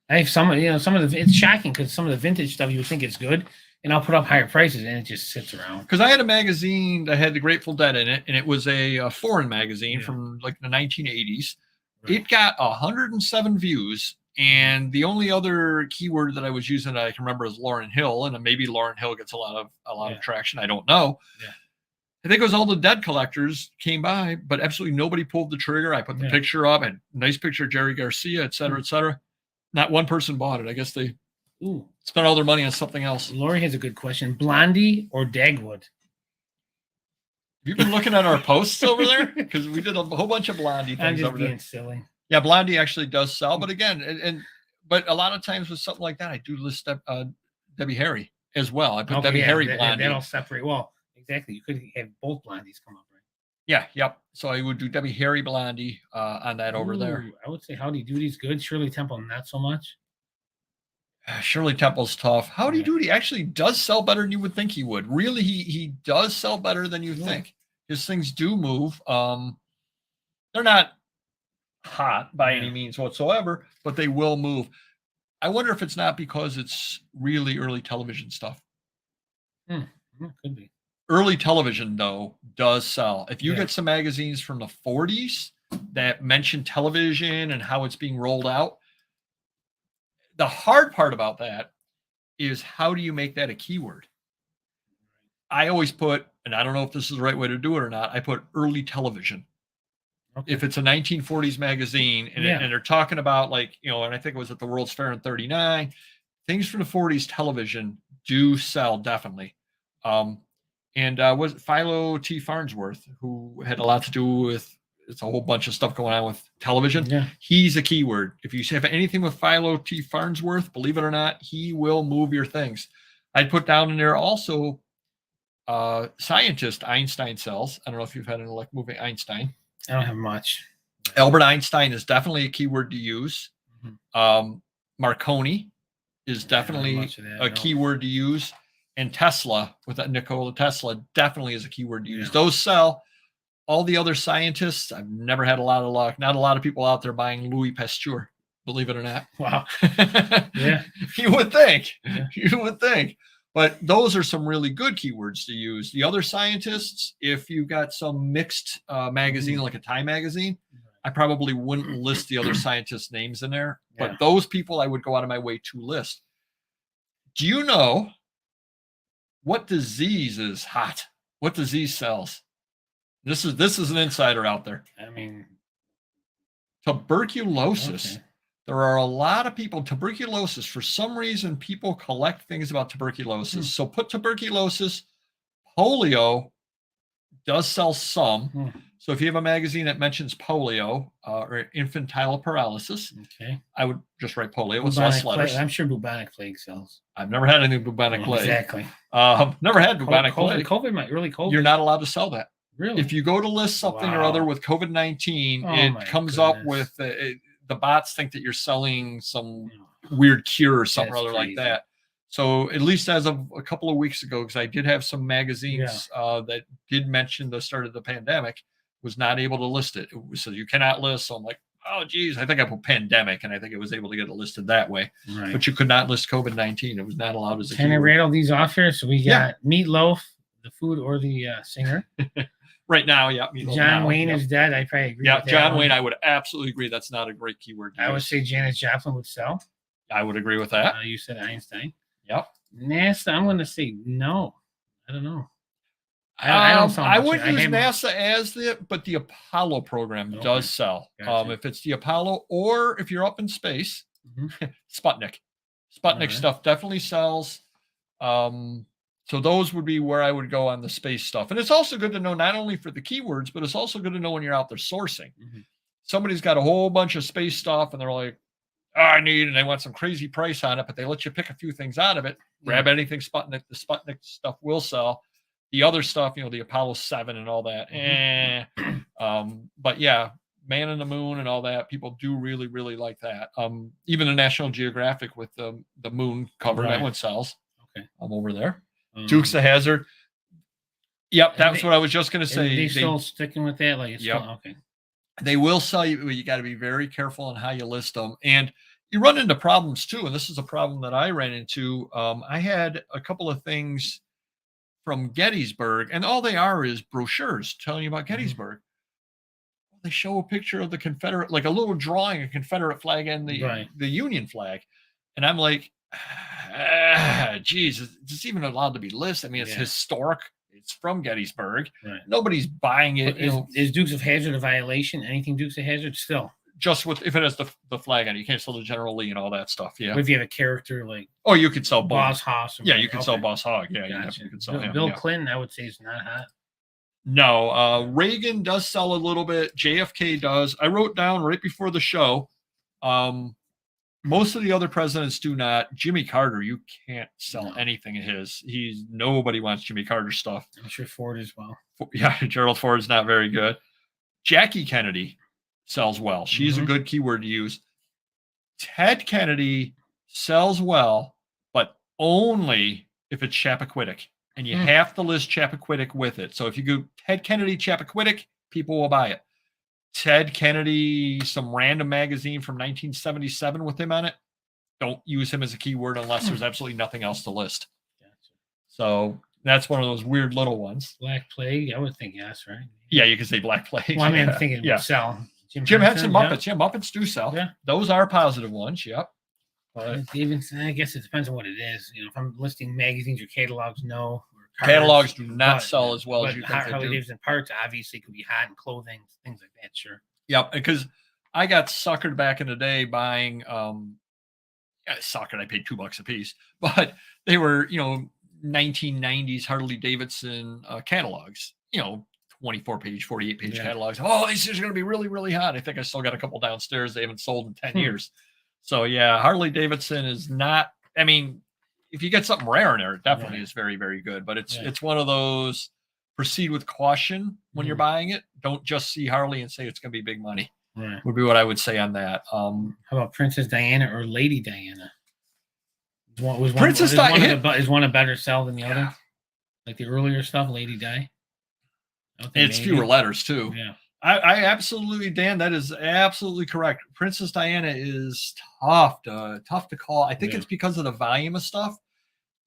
I have some, some of the, it's shocking because some of the vintage stuff you would think it's good, and I'll put up higher prices and it just sits around. Because I had a magazine that had the Grateful Dead in it, and it was a foreign magazine from like the 1980s. Right. It got 107 views, and the only other keyword that I was using that I can remember is Lauryn Hill, and maybe Lauryn Hill gets a lot of traction. I don't know. Yeah. I think it was all the Dead collectors came by, but absolutely nobody pulled the trigger. I put the picture up, and nice picture of Jerry Garcia, et cetera, et cetera. Not one person bought it. I guess they spent all their money on something else. Lori has a good question. Blondie or Dagwood? Have you been looking at our posts over there? Because we did a whole bunch of Blondie things I'm just over being there. silly. Yeah, Blondie actually does sell, but again, but a lot of times with something like that, I do list Debbie Harry as well. I put Debbie Harry Blondie. That'll separate. Well, exactly. You could have both Blondies come up, right? Yeah, yep. So I would do Debbie Harry Blondie on that over there. I would say Howdy Doody's good. Shirley Temple, not so much. Shirley Temple's tough. Howdy Doody actually does sell better than you would think he would. Really, he does sell better than you think. His things do move. They're not hot by any means whatsoever, but they will move. I wonder if it's not because it's really early television stuff. Could be. Early television, though, does sell. If you get some magazines from the 40s that mention television and how it's being rolled out, the hard part about that is how do you make that a keyword? I always put, and I don't know if this is the right way to do it or not, I put early television. Okay. If it's a 1940s magazine and they're talking about and I think it was at the World's Fair in 39, things from the 40s television do sell definitely. And was it Philo T. Farnsworth, who had a lot to do with, it's a whole bunch of stuff going on with television. Yeah. He's a keyword. If you have anything with Philo T. Farnsworth, believe it or not, he will move your things. I'd put down in there also scientist Einstein sells. I don't know if you've had any luck moving Einstein. I don't have much. Albert Einstein is definitely a keyword to use. Marconi is definitely a keyword to use. And Tesla, with that Nikola Tesla, definitely is a keyword to use. Those sell. All the other scientists, I've never had a lot of luck. Not a lot of people out there buying Louis Pasteur, believe it or not. Wow. Yeah. You would think. Yeah. You would think. But those are some really good keywords to use. The other scientists, if you got some mixed magazine, like a Time magazine, I probably wouldn't list the other scientists' names in there. But those people I would go out of my way to list. Do you know what disease is hot? What disease sells? This is an insider out there. I mean, tuberculosis. Okay. There are a lot of people, tuberculosis, for some reason, people collect things about tuberculosis. So put tuberculosis, polio does sell some. So if you have a magazine that mentions polio or infantile paralysis, I would just write polio with less letters. I'm sure bubonic plague sells. I've never had any bubonic plague. Exactly. Never had bubonic plague. COVID. You're not allowed to sell that. Really? If you go to list something or other with COVID-19, it comes up with the bots think that you're selling some weird cure or something or other like that. So at least as of a couple of weeks ago, because I did have some magazines that did mention the start of the pandemic, was not able to list it. So you cannot list. So I'm like, oh, geez, I think I put pandemic, and I think it was able to get it listed that way. Right. But you could not list COVID-19. It was not allowed as a keyword. Can I rattle these off here? So we got Meatloaf, the food, or the singer. Right now, John Wayne is dead. I probably agree. Yeah, John Wayne, I would absolutely agree. That's not a great keyword. I would say Janis Joplin would sell. I would agree with that. You said Einstein. Yep. NASA, I'm going to say no. I don't know. I wouldn't use NASA as but the Apollo program does sell. Gotcha. If it's the Apollo, or if you're up in space, Sputnik stuff definitely sells. So those would be where I would go on the space stuff. And it's also good to know, not only for the keywords, but it's also good to know when you're out there sourcing. Somebody's got a whole bunch of space stuff and they're like, and they want some crazy price on it, but they let you pick a few things out of it. Grab anything Sputnik. The Sputnik stuff will sell. The other stuff, the Apollo 7 and all that. But yeah, Man in the Moon and all that, people do really, really like that. Even the National Geographic with the moon cover, that one sells. Okay. I'm over there. Dukes of Hazzard. Yep, that's what I was just going to say. They still sticking with that? Okay. They will sell you, but you got to be very careful on how you list them. And you run into problems too. And this is a problem that I ran into. I had a couple of things from Gettysburg, and all they are is brochures telling you about Gettysburg. They show a picture of the Confederate, like a little drawing, a Confederate flag and the Union flag. And I'm like, geez, is this even allowed to be listed? I mean, it's historic. It's from Gettysburg. Right. Nobody's buying it. Is Dukes of Hazzard a violation? Anything Dukes of Hazzard still? Just with if it has the flag on it, you can't sell the General Lee and all that stuff. Yeah. But if you have a character like you could sell Boss Hoss. Yeah, you could sell Boss Hogg. Yeah, gotcha. You could sell him. Bill Clinton, I would say, is not hot. No, Reagan does sell a little bit. JFK does. I wrote down right before the show. Most of the other presidents do not. Jimmy Carter, you can't sell anything of his. Nobody wants Jimmy Carter stuff. I'm sure Ford as well. Yeah, Gerald Ford's not very good. Jackie Kennedy sells well. She's a good keyword to use. Ted Kennedy sells well, but only if it's Chappaquiddick. And you have to list Chappaquiddick with it. So if you go Ted Kennedy, Chappaquiddick, people will buy it. Ted Kennedy, some random magazine from 1977 with him on it, don't use him as a keyword unless there's absolutely nothing else to list. Gotcha. So that's one of those weird little ones. Black Plague, I would think yes, right? Yeah, you can say Black Plague. Well, I mean, I'm thinking would sell. Jim Henson, Muppets. Yeah, Muppets do sell. Yeah. Those are positive ones. Yep. Even I guess it depends on what it is. You know, if I'm listing magazines or catalogs, no. Catalogs do not sell as well as you think they do. Harley Davidson parts obviously could be hot in clothing, things like that. Sure. Yep, because I got suckered back in the day buying suckered. I paid $2 a piece, but they were 1990s Harley Davidson catalogs. 24-page, 48-page catalogs. Oh, these are going to be really, really hot. I think I still got a couple downstairs. They haven't sold in 10 years. So yeah, Harley Davidson is not. I mean, if you get something rare in there, it definitely is very, very good. But it's one of those proceed with caution when you're buying it. Don't just see Harley and say it's going to be big money. Right. Would be what I would say on that. How about Princess Diana or Lady Diana? Princess Diana is one a better sell than the other? Like the earlier stuff, Lady Di? It's fewer letters too. Yeah. I absolutely, Dan, that is absolutely correct. Princess Diana is tough to call. I think it's because of the volume of stuff.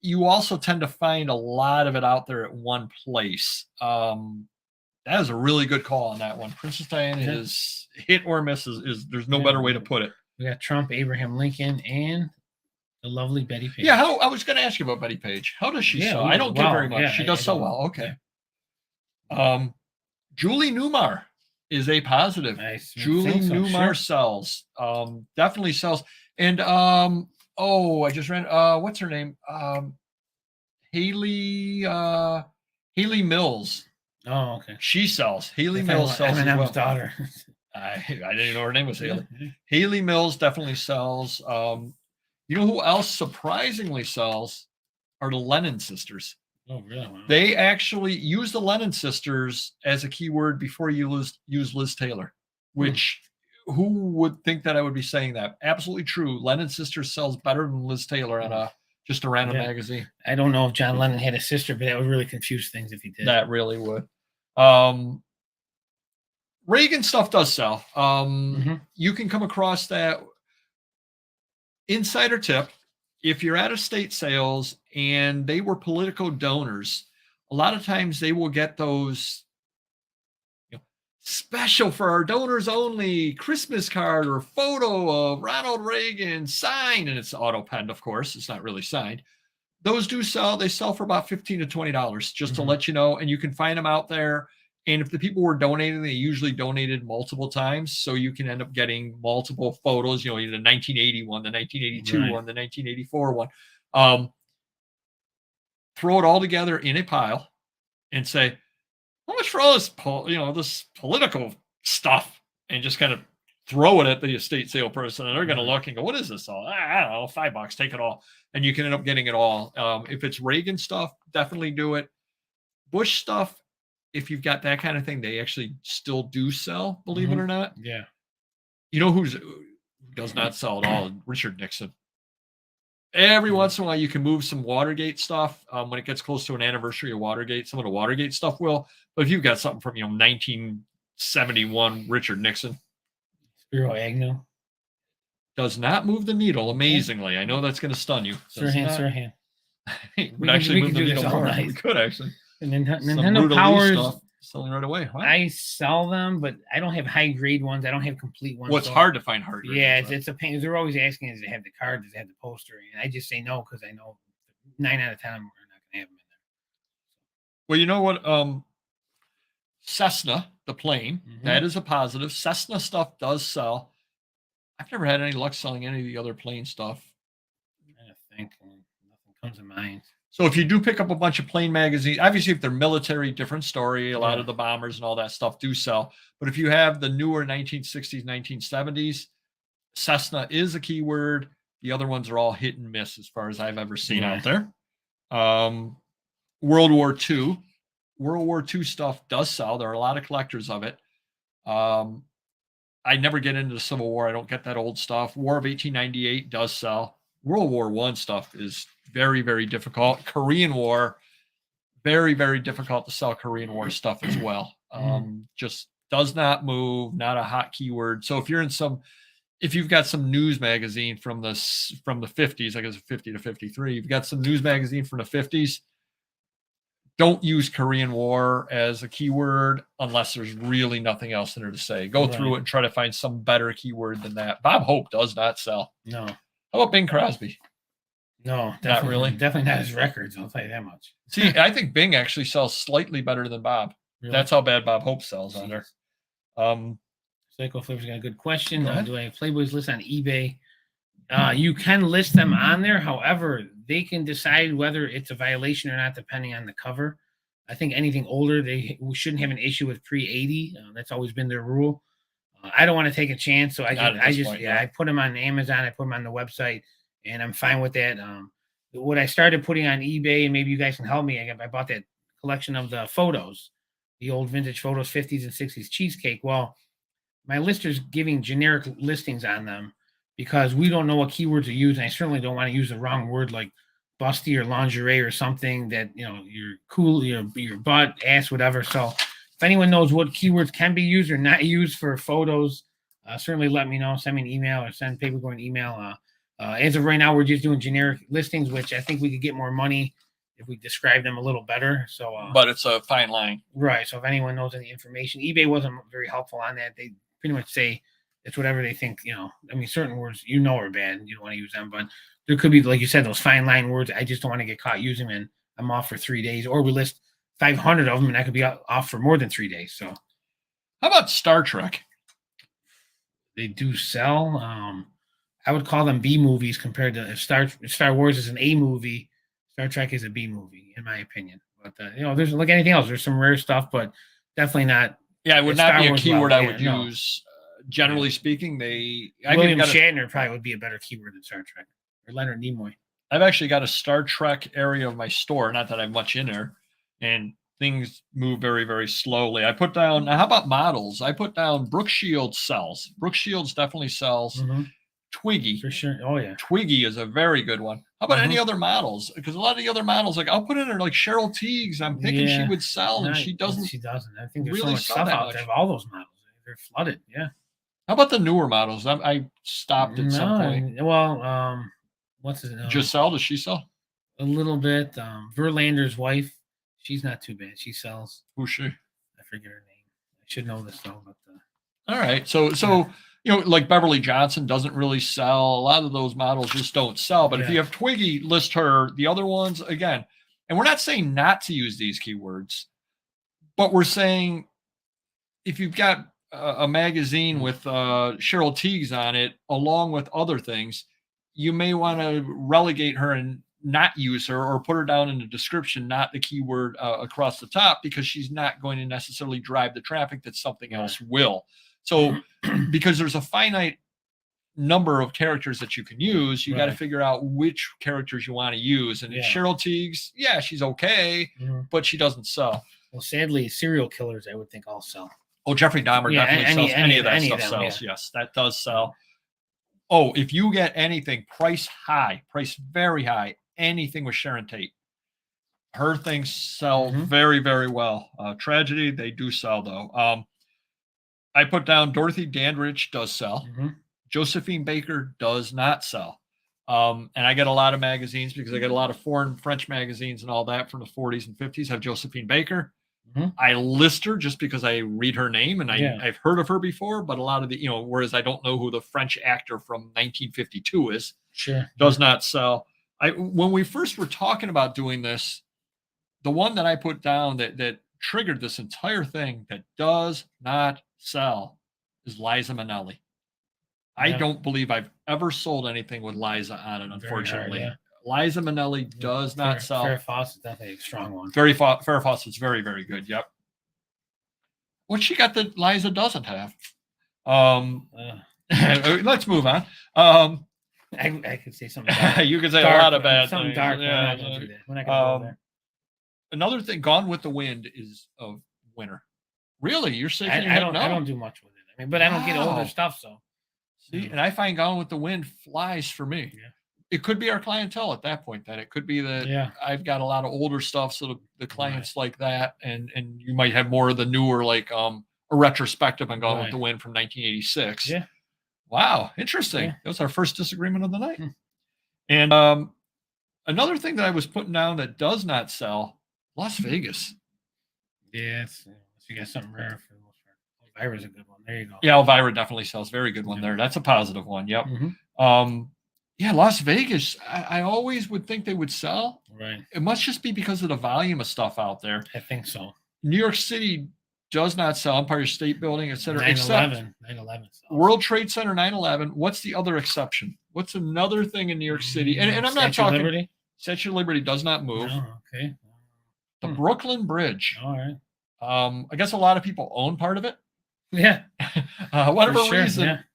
You also tend to find a lot of it out there at one place. That is a really good call on that one. Princess Diana is hit or miss. There's no better way to put it. We got Trump, Abraham Lincoln, and the lovely Betty Page. Yeah, I was going to ask you about Betty Page. How does she sell? I don't get very much. She does so well. Okay. Julie Newmar is a positive. Julie Newmar sells. Definitely sells. And I just ran what's her name? Haley Mills. Oh, okay. She sells. Haley Mills sells as well. Daughter. I didn't even know her name was Haley. Haley Mills definitely sells. You know who else surprisingly sells are the Lennon sisters. Oh, really? Wow. They actually use the Lennon sisters as a keyword before you use Liz Taylor, which who would think that I would be saying that? Absolutely true. Lennon sisters sells better than Liz Taylor on just a random magazine. I don't know if John Lennon had a sister, but that would really confuse things if he did. That really would. Reagan stuff does sell. You can come across that. Insider tip. If you're at estate sales and they were political donors, a lot of times they will get those special for our donors only Christmas card or photo of Ronald Reagan signed, and it's auto penned, of course. It's not really signed. Those do sell. They sell for about $15 to $20, just to let you know. And you can find them out there. And if the people were donating, they usually donated multiple times. So you can end up getting multiple photos, the 1980 one, the 1982 one, the 1984 one. Throw it all together in a pile and say, how much for all this, this political stuff? And just kind of throw it at the estate sale person. And they're going to look and go, what is this all? I don't know, $5, take it all. And you can end up getting it all. If it's Reagan stuff, definitely do it. Bush stuff, if you've got that kind of thing, they actually still do sell, believe it or not. Yeah. You know who does not sell at all? Richard Nixon. Every once in a while, you can move some Watergate stuff. When it gets close to an anniversary of Watergate, some of the Watergate stuff will. But if you've got something from 19 71 Richard Nixon. Spiro Agnew. Does not move the needle, amazingly. I know that's going to stun you. Sirhan. Would actually move the needle more. Night. We could actually. And Nintendo Powers stuff selling right away. Huh? I sell them, but I don't have high grade ones. I don't have complete ones. Well, it's hard to find hard grade. Yeah, it's a pain. They're always asking, does it have the card? Does it have the poster? And I just say no because I know 9 out of 10 of them are not going to have them in there. Well, you know what? Cessna, the plane, that is a positive. Cessna stuff does sell. I've never had any luck selling any of the other plane stuff. I think nothing comes to mind. So if you do pick up a bunch of plane magazines, obviously if they're military, different story. A lot of the bombers and all that stuff do sell. But if you have the newer 1960s, 1970s, Cessna is a keyword. The other ones are all hit and miss as far as I've ever seen out there. World War II. World War II stuff does sell. There are a lot of collectors of it. I never get into the Civil War. I don't get that old stuff. War of 1898 does sell. World War I stuff is very, very difficult. Korean War, very, very difficult to sell Korean War stuff as well. Just does not move, not a hot keyword. So if you've got some news magazine from the 50s, I guess 50 to 53, you've got some news magazine from the 50s, don't use Korean War as a keyword unless there's really nothing else in there to say. Go through it and try to find some better keyword than that. Bob Hope does not sell. No. How about Bing Crosby? No, not really. Definitely not his records. I'll tell you that much. See, I think Bing actually sells slightly better than Bob. Really? That's how bad Bob Hope sells on there. Psycho Flippers got a good question. Do I have Playboys list on eBay? You can list them on there. However, they can decide whether it's a violation or not, depending on the cover. I think anything older, we shouldn't have an issue with pre-80. That's always been their rule. I don't want to take a chance, so I put them on Amazon. I put them on the website, and I'm fine with that. What I started putting on eBay, and maybe you guys can help me. I bought that collection of the photos, the old vintage photos, 50s and 60s cheesecake. Well, my lister's giving generic listings on them because we don't know what keywords to use, and I certainly don't want to use the wrong word like busty or lingerie or something that, you're cool, your butt, ass, whatever. So if anyone knows what keywords can be used or not used for photos, certainly let me know. Send me an email or send Paperboy an email. As of right now, we're just doing generic listings, which I think we could get more money if we describe them a little better. So, but it's a fine line, right? So if anyone knows any information, eBay wasn't very helpful on that. They pretty much say it's whatever they think. Certain words are bad and you don't want to use them, but there could be, like you said, those fine line words. I just don't want to get caught using them, and I'm off for 3 days. Or we list 500 of them, and I could be off for more than 3 days. So, how about Star Trek? They do sell. I would call them B movies compared to if Star Wars is an A movie, Star Trek is a B movie, in my opinion. But there's like anything else. There's some rare stuff, but definitely not. Yeah, it would not be a keyword I would use. Generally speaking, William Shatner probably would be a better keyword than Star Trek, or Leonard Nimoy. I've actually got a Star Trek area of my store. Not that I have much in there, and things move very, very slowly. I put down. Now, how about models? I put down Brooke Shields sells. Brooke Shields definitely sells. Twiggy. For sure. Oh, yeah. Twiggy is a very good one. How about any other models? Because a lot of the other models, like I'll put in there like Cheryl Teagues. I'm thinking she would sell, and she doesn't. She doesn't. I think there's really so much stuff out there of all those models. They're flooded. Yeah. How about the newer models? I stopped at some point. Well, what's his name? Giselle, does she sell? A little bit. Verlander's wife, she's not too bad. She sells. Who's she? I forget her name. I should know this though. But all right. So like Beverly Johnson doesn't really sell. A lot of those models just don't sell. But if you have Twiggy, list her. The other ones, again, and we're not saying not to use these keywords, but we're saying if you've got a magazine with Cheryl Teagues on it, along with other things, you may want to relegate her and not use her, or put her down in the description, not the keyword across the top, because she's not going to necessarily drive the traffic that something else will. So because there's a finite number of characters that you can use, you got to figure out which characters you want to use. And Cheryl Teagues, she's okay, but she doesn't sell. Well, sadly, serial killers, I would think, all sell. Oh, Jeffrey Dahmer definitely sells. Any of that stuff sells. Yes, that does sell. Oh, if you get anything price very high, anything with Sharon Tate, her things sell very, very well. Tragedy, they do sell though. I put down Dorothy Dandridge does sell. Mm-hmm. Josephine Baker does not sell. And I get a lot of magazines because I get a lot of foreign French magazines and all that from the 40s and 50s have Josephine Baker. Mm-hmm. I list her just because I read her name and Yeah. I've heard of her before, but a lot of the, whereas I don't know who the French actor from 1952 is, Sure. does not sell. When we first were talking about doing this, the one that I put down that triggered this entire thing that does not sell is Liza Minnelli. I Yeah. don't believe I've ever sold anything with Liza on it, unfortunately. Very hard, Liza Minnelli does not sell. Farrah Fawcett's definitely a strong one. Farrah Fawcett's very, very good. Yep. What she got that Liza doesn't have? Let's move on. I could say something dark. You could say dark, a lot of bad something things. dark. Yeah, We're not going to do that. We're not going to go there. Another thing, Gone with the Wind is a winner. Really? You're saying I don't do much with it. I mean, but I don't get older stuff, so. See, and I find Gone with the Wind flies for me. Yeah. It could be our clientele at that point. That it could be that I've got a lot of older stuff, so the clients like that, and you might have more of the newer, like a retrospective on Gone with the Wind from 1986. Yeah. Wow, interesting. That was our first disagreement of the night. And another thing that I was putting down that does not sell, Las Vegas. Yeah, you got something rare for the most part. Elvira's a good one. There you go. Yeah, Elvira definitely sells. Very good one there. That's a positive one. Yep. Mm-hmm. Yeah, Las Vegas, I always would think they would sell. Right. It must just be because of the volume of stuff out there. I think so. New York City does not sell. Empire State Building, et cetera. 9/11 sells. World Trade Center, 9/11. What's the other exception? What's another thing in New York City? And I'm not talking. Liberty? Statue of Liberty does not move. Oh, okay. The Brooklyn Bridge. All right. I guess a lot of people own part of it. Yeah.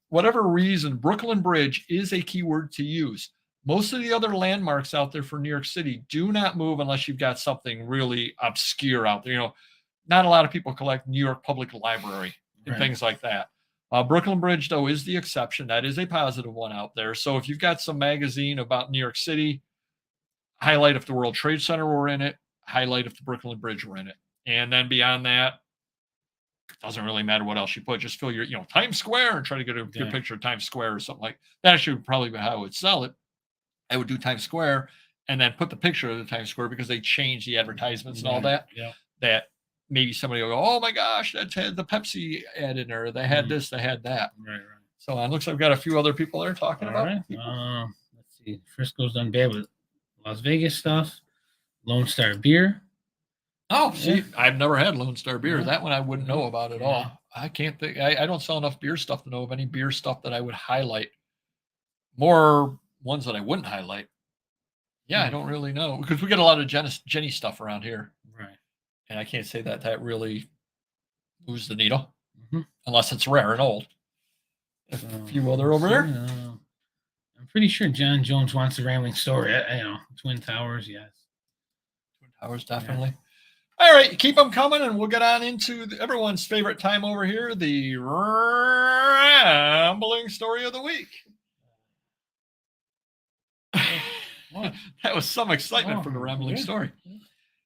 Whatever reason, Brooklyn Bridge is a keyword to use. Most of the other landmarks out there for New York City do not move unless you've got something really obscure out there. Not a lot of people collect New York Public Library and things like that. Brooklyn Bridge, though, is the exception. That is a positive one out there. So if you've got some magazine about New York City, highlight if the World Trade Center were in it, highlight if the Brooklyn Bridge were in it. And then beyond that, it doesn't really matter what else you put. Just fill your, Times Square and try to get a good picture of Times Square or something like that. Actually would probably be how I would sell it. I would do Times Square and then put the picture of the Times Square because they change the advertisements and all that. Yeah. That maybe somebody will go, oh my gosh, that's had the Pepsi ad in there. They had this, they had that. Right. So it looks like I've got a few other people there talking about it. Let's see. Frisco's done bad with Las Vegas stuff. Lone Star Beer. Oh, see, I've never had Lone Star Beer. Yeah. That one I wouldn't know about at all. I can't think. I don't sell enough beer stuff to know of any beer stuff that I would highlight. More ones that I wouldn't highlight. Yeah, I don't really know because we get a lot of Jenny stuff around here. Right. And I can't say that really moves the needle unless it's rare and old. A few other over there. I'm pretty sure John Jones wants a rambling story. Twin Towers, yes. Twin Towers, definitely. Yeah. All right, keep them coming, and we'll get on into everyone's favorite time over here, the rambling story of the week. That was some excitement from the rambling story.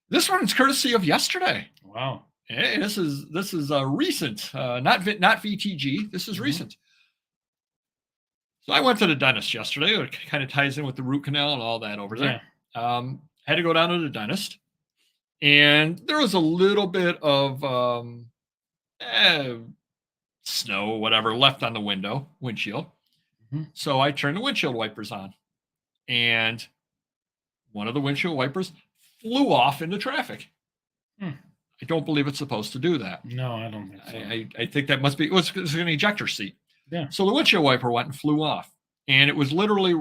This one's courtesy of yesterday. Wow. Hey, this is recent, not VTG. This is recent. So I went to the dentist yesterday. It kind of ties in with the root canal and all that over there. Had to go down to the dentist. And there was a little bit of snow, whatever, left on the windshield. So I turned the windshield wipers on. And one of the windshield wipers flew off into traffic. I don't believe it's supposed to do that. No, I don't think so. I think that must be, it was an ejector seat. Yeah. So the windshield wiper went and flew off. And it was literally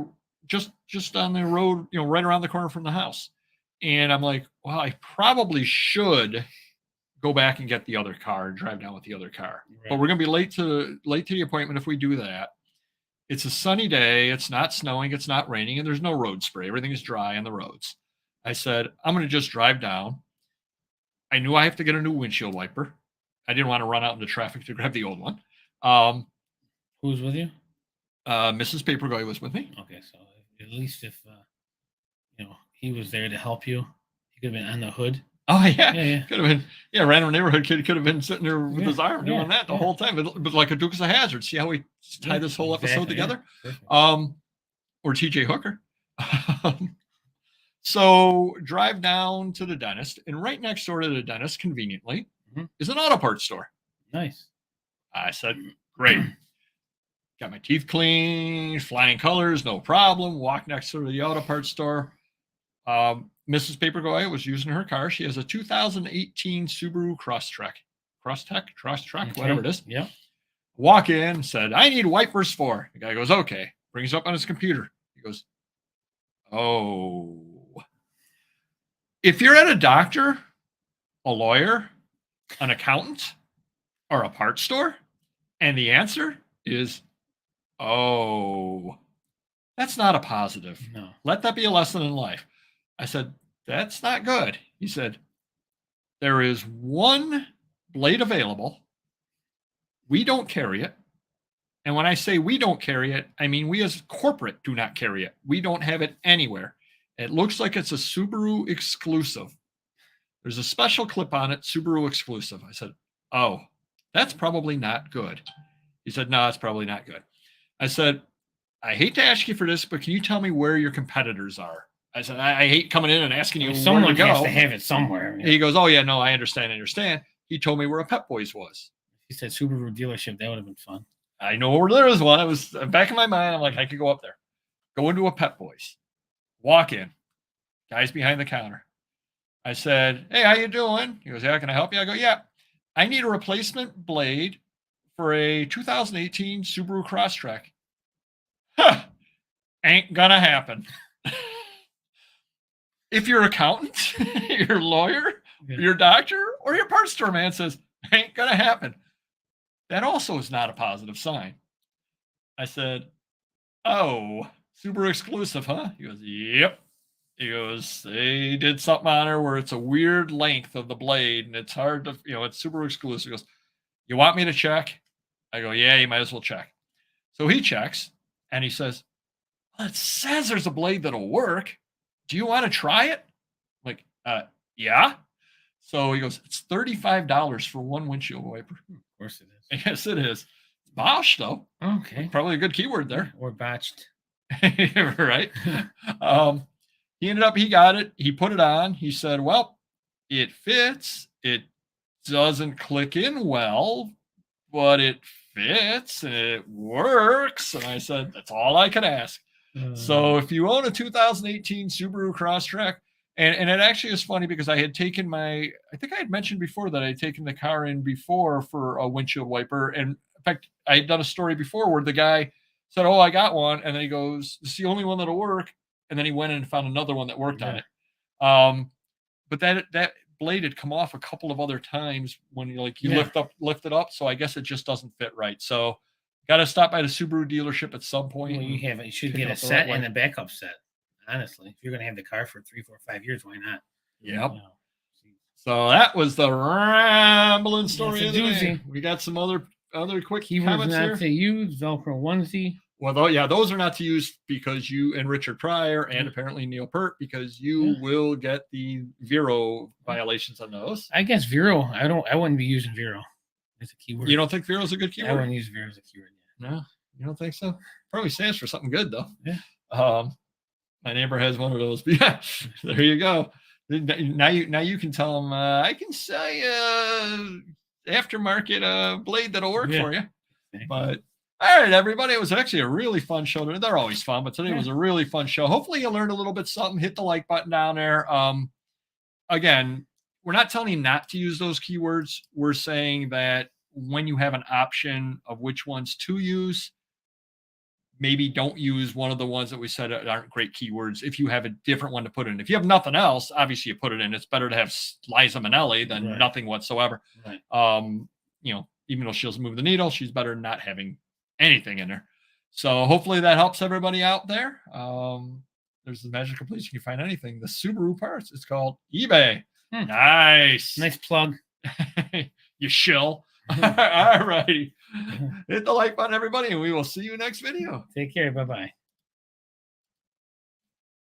just on the road, right around the corner from the house. And I'm like, well, I probably should go back and get the other car and drive down with the other car. Right. But we're going to be late to the appointment if we do that. It's a sunny day. It's not snowing. It's not raining. And there's no road spray. Everything is dry on the roads. I said, I'm going to just drive down. I knew I have to get a new windshield wiper. I didn't want to run out into traffic to grab the old one. Who was with you? Mrs. Papergoy was with me. Okay, so at least if he was there to help you, he could have been on the hood. Oh yeah, Yeah. could have been. Yeah, random neighborhood kid could have been sitting there with his arm doing that the whole time, but like a Dukes of Hazzard. See how we tie this whole episode together? Or TJ Hooker. So drive down to the dentist, and right next door to the dentist, conveniently, is an auto parts store. Nice. I said, great. Got my teeth cleaned, flying colors, no problem. Walk next to the auto parts store. Mrs. Papergoy was using her car. She has a 2018 Subaru Crosstrek, whatever it is. Yeah. Walk in, said, I need wipers for. The guy goes, okay. Brings up on his computer. He goes, oh. If you're at a doctor, a lawyer, an accountant, or a parts store, and the answer is, oh, that's not a positive. No. Let that be a lesson in life. I said, that's not good. He said, there is one blade available. We don't carry it. And when I say we don't carry it, I mean we as corporate do not carry it. We don't have it anywhere. It looks like it's a Subaru exclusive. There's a special clip on it, Subaru exclusive. I said, oh, that's probably not good. He said, no, it's probably not good. I said, I hate to ask you for this, but can you tell me where your competitors are? I said, I hate coming in and asking you someone where to go. has to have it somewhere. He goes, oh, yeah, no, I understand. He told me where a Pep Boys was. He said Subaru dealership. That would have been fun. I know where there is one. It was back in my mind. I'm like, I could go up there. Go into a Pep Boys. Walk in. Guy's behind the counter. I said, hey, how you doing? He goes, yeah, can I help you? I go, yeah. I need a replacement blade for a 2018 Subaru Crosstrek. Huh. Ain't gonna happen. If your accountant, your lawyer, your doctor, or your parts store man says, ain't gonna happen, that also is not a positive sign. I said, oh, Subaru exclusive, huh? He goes, yep. He goes, they did something on her where it's a weird length of the blade and it's hard to, it's Subaru exclusive. He goes, you want me to check? I go, yeah, you might as well check. So he checks and he says, well, it says there's a blade that'll work. Do you want to try it? I'm like, yeah. So he goes, it's $35 for one windshield wiper. Of course it is. Yes, it is. Bosch, though. Okay. Probably a good keyword there. Or botched. Right. He got it. He put it on. He said, well, it fits. It doesn't click in well, but it fits and it works. And I said, that's all I could ask. So if you own a 2018 Subaru Crosstrek, and it actually is funny because I had taken I think I had mentioned before that I had taken the car in before for a windshield wiper. And in fact, I had done a story before where the guy said, oh, I got one. And then he goes, it's the only one that'll work. And then he went and found another one that worked on it. But that blade had come off a couple of other times when you lift it up. So I guess it just doesn't fit right. So got to stop by the Subaru dealership at some point. Well, you should get a set and a backup set. Honestly, if you're going to have the car for 3, 4, 5 years, why not? Yep. So that was the rambling story of the day. We got some other quick keywords comments not here. To use Velcro onesie. Well, those are not to use because you and Richard Pryor and apparently Neil Peart, because you will get the Vero violations on those. I guess Vero. I wouldn't be using Vero as a keyword. You don't think Vero is a good keyword? I wouldn't use Vero as a keyword. No, you don't think so? Probably stands for something good though. Yeah. My neighbor has one of those. Yeah, there you go. Now you can tell them I can sell you aftermarket blade that'll work for you. But all right, everybody, it was actually a really fun show. They're always fun, but today was a really fun show. Hopefully you learned a little bit something. Hit the like button down there. Again, we're not telling you not to use those keywords. We're saying that when you have an option of which ones to use, maybe don't use one of the ones that we said aren't great keywords if you have a different one to put in. If you have nothing else, obviously you put it in. It's better to have Liza Minnelli than nothing whatsoever. Right. Even though she'll move the needle, she's better than not having anything in there. So hopefully that helps everybody out there. There's the magical place you can find anything. The Subaru parts. It's called eBay. Nice plug. You shill. All righty. Hit the like button, everybody, and we will see you next video. Take care. Bye-bye.